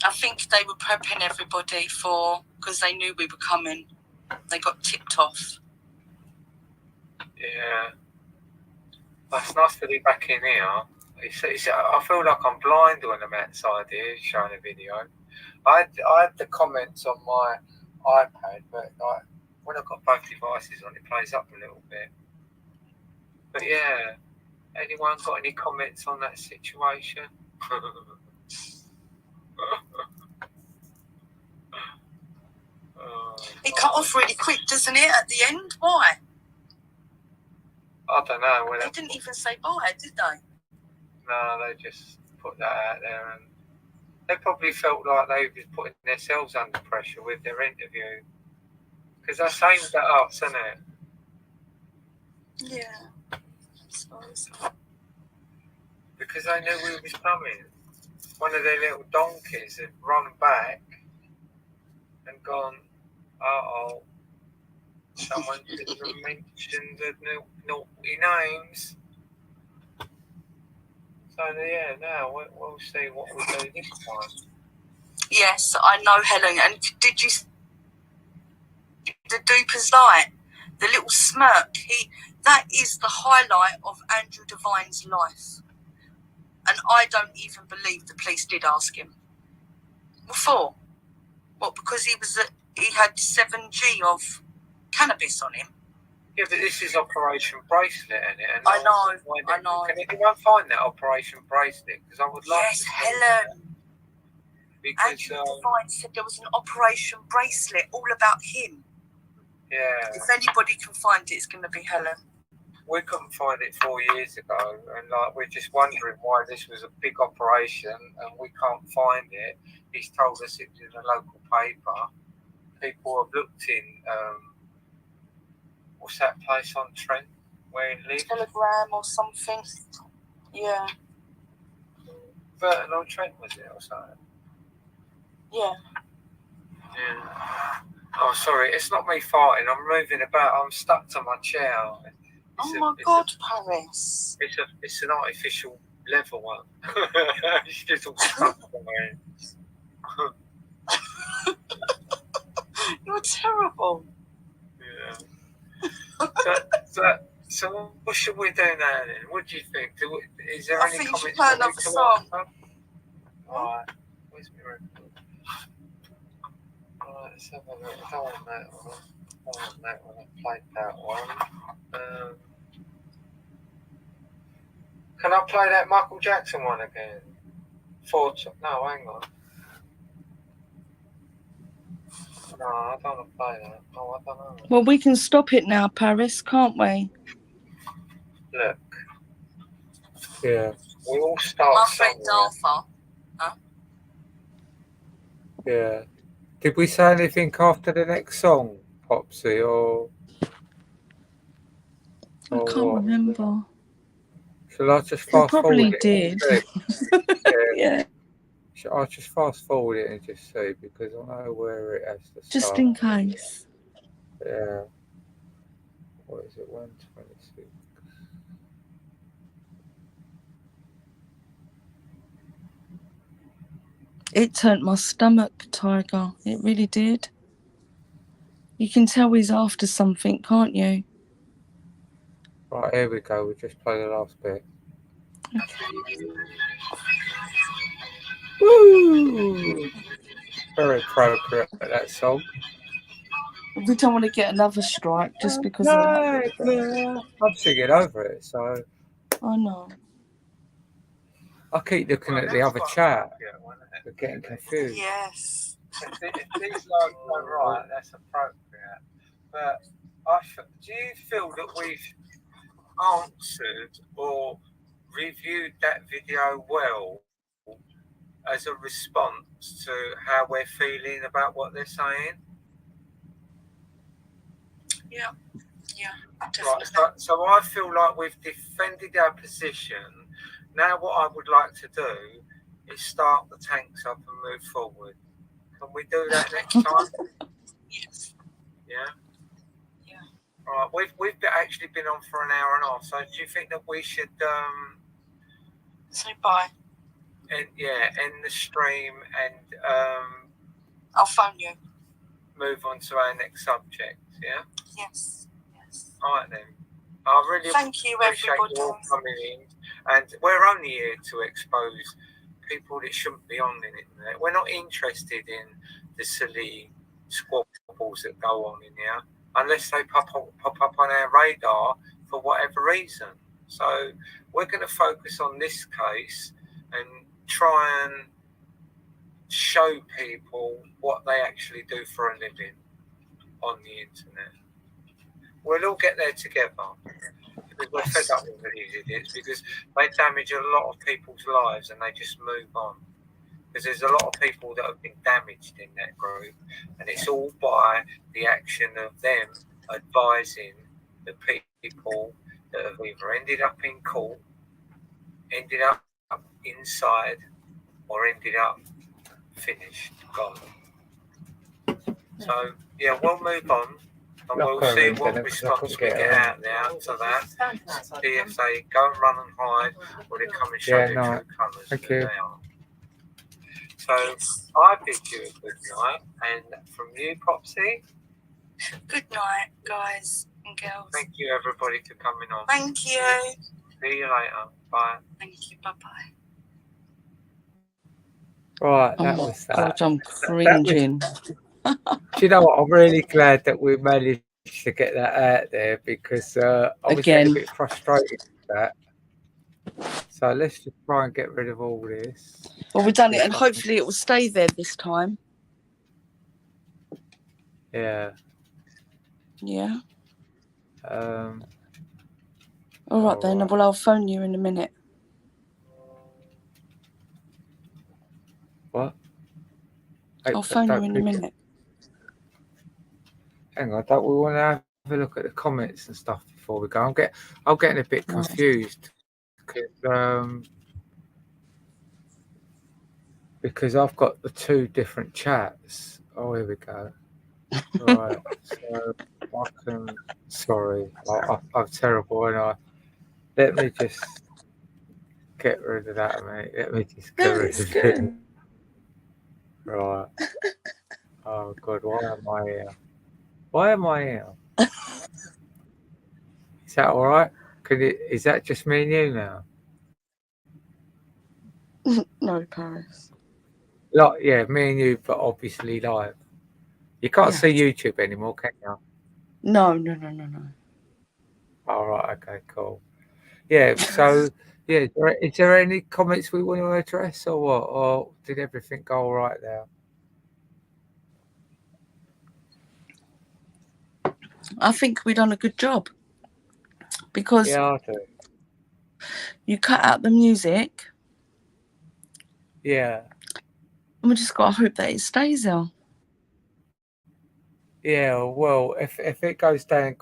I think they were prepping everybody because they knew we were coming. They got tipped off. Yeah. It's nice to be back in here. I feel like I'm blind when I'm outside here showing a video. I had the comments on my iPad, but when I've got both devices on, it plays up a little bit. But yeah, anyone got any comments on that situation? It cut off really quick, doesn't it, at the end? Why? I don't know. They didn't even say bye, did they? No, they just put that out there, and they probably felt like they were putting themselves under pressure with their interview. Because that's aimed at us, isn't it? Yeah, I suppose. because they knew we was coming. One of their little donkeys had run back and gone, uh-oh, someone didn't mention the naughty names. So yeah, now we'll see what we do this time. Yes, I know, Helen. And did you see the Duper's light? The little smirk. That is the highlight of Andrew Devine's life. And I don't even believe the police did ask him. What for? What, because he had 7G of cannabis on him? Yeah, but this is Operation Bracelet, isn't it? And I know. Can anyone find that Operation Bracelet? Because I would love Yes, to see Helen. that. Because Andrew Devine said there was an Operation Bracelet all about him. yeah, If anybody can find it, it's going to be Helen. we couldn't find it 4 years ago, and we're just wondering why this was a big operation, and we can't find it. He's told us it's in a local paper. People have looked in. What's that place on Trent where he lives? Telegram or something. Yeah. Burton on Trent, was it, or something? Yeah. Yeah. Oh, sorry, it's not me farting. I'm moving about. I'm stuck to my chair. God, Paris. It's an artificial level one. It's just all stuck somewhere. You're terrible. Yeah. So what should we do now then? What do you think? Is there any comments? I think you should play another song. Alright, where's my record? Alright, let's have a look. I don't want that one. I played that one. Can I play that Michael Jackson one again? No, hang on. No, I don't want to play that. Oh, I don't know. Well, we can stop it now, Paris, can't we? Look. Yeah. We all start My friend somewhere. Arthur. Yeah. Did we say anything after the next song, Popsy, or I can't remember. Shall I just fast forward Probably it? did. Yeah. I'll just fast forward it and just see, because I know where it has to start. Just in case. Yeah. What is it? 126. It turned my stomach, Tiger. It really did. You can tell he's after something, can't you? Right, here we go. We'll just play the last bit. Okay. Woo! Very appropriate, that song. We don't want to get another strike just because of that. I'm singing over it, so I know. I keep looking at the other chat. We're getting confused. Yes. If these lines go right, that's appropriate. But do you feel that we've answered or reviewed that video well as a response to how we're feeling about what they're saying? Yeah, definitely. Right, so I feel like we've defended our position. Now what I would like to do is start the tanks up and move forward. Can we do that next time? Yes. Yeah? Yeah. All right, we've actually been on for an hour and a half, so do you think that we should say bye? End the stream and I'll phone you. Move on to our next subject, yeah? Yes. All right then. I really thank you, appreciate everybody. you all coming in, and we're only here to expose people that shouldn't be on the internet. We're not interested in the silly squabbles that go on in here, unless they pop up on our radar for whatever reason. So we're going to focus on this case and try and show people what they actually do for a living on the internet. We'll all get there together, because we're fed up with these idiots, because they damage a lot of people's lives and they just move on. Because there's a lot of people that have been damaged in that group, and it's all by the action of them advising the people that have either ended up in court, ended up inside or ended up finished, gone. So yeah, we'll move on and we'll see what response we get out there to that. See if they go and run and hide or they come and show their true colours. Thank you. So I bid you a good night, and from you, Popsy. Good night, guys and girls. Thank you, everybody, for coming on. Thank you. See you later. Bye. Thank you. Bye-bye. Right, Oh that my was God, that. I'm cringing. Do you know what? I'm really glad that we managed to get that out there because I was getting a bit frustrated with that. So let's just try and get rid of all this. Well, we've done it, and hopefully it will stay there this time. Yeah. Yeah. Um, all right then. Well, I'll phone you in a minute. What? I'll phone you in a minute. Hang on, don't we want to have a look at the comments and stuff before we go? I'm getting a bit confused because I've got the two different chats. Oh, here we go. Right, so I can. Sorry, I'm terrible, and let me just get rid of that, mate. Let me just get rid of it. Right. Oh God, why am I here? Why am I here? Is that all right? Is that just me and you now? No, Paris. Like, yeah, me and you, but obviously live. You can't see YouTube anymore, can you? No. All right, okay, cool. Yeah, so yeah, is there any comments we want to address or what? Or did everything go all right there? I think we've done a good job because I do. You cut out the music. Yeah. And we just got to hope that it stays there. Yeah, well, if it goes down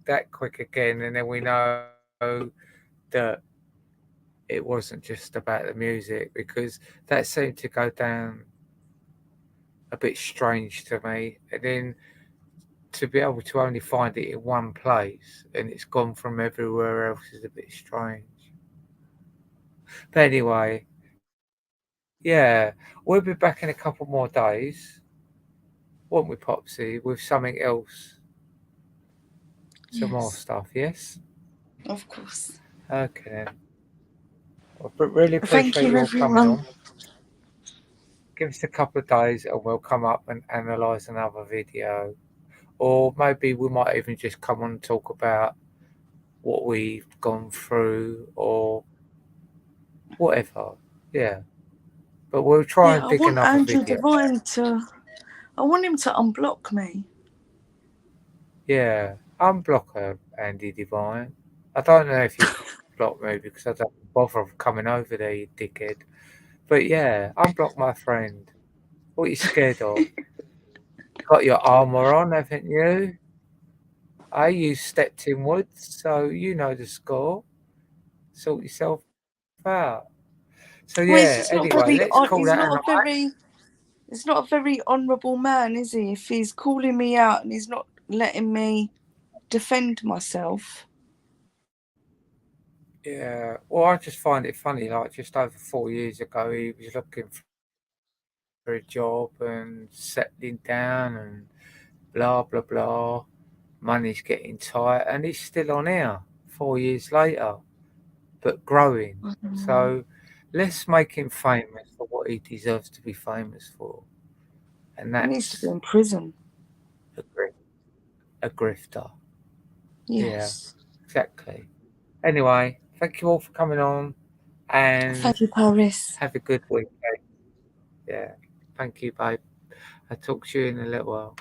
that quick again, and then we know that it wasn't just about the music, because that seemed to go down a bit strange to me. And then to be able to only find it in one place and it's gone from everywhere else is a bit strange. But anyway, yeah, we'll be back in a couple more days, won't we, Popsy, with something else. Some more stuff, yes? Of course. Okay then. Well, but really Thank appreciate you, you all everyone. coming on. Give us a couple of days and we'll come up and analyse another video. Or maybe we might even just come on and talk about what we've gone through or whatever. Yeah. But we'll try and dig another video. I want him to unblock me. Yeah. Unblock her, Andy Devine. I don't know if you block me because I don't bother coming over there, you dickhead. But yeah, unblock my friend. What are you scared of? Got your armour on, haven't you? You stepped in woods, so you know the score. Sort yourself out. So yeah, anyway, let's call that a night. He's not a very honourable man, is he? If he's calling me out and he's not letting me defend myself. Yeah, well, I just find it funny. Like just over 4 years ago, he was looking for a job and settling down and blah blah blah. Money's getting tight, and he's still on here 4 years later, but growing. So let's make him famous for what he deserves to be famous for, and that's he needs to be in prison. A grifter. Yes. Yeah, exactly. Anyway, thank you all for coming on, and thank you, Paris. have a good weekend. Yeah, thank you, babe. I'll talk to you in a little while.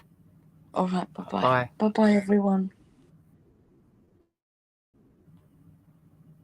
All right, bye-bye. Bye. Bye-bye, everyone.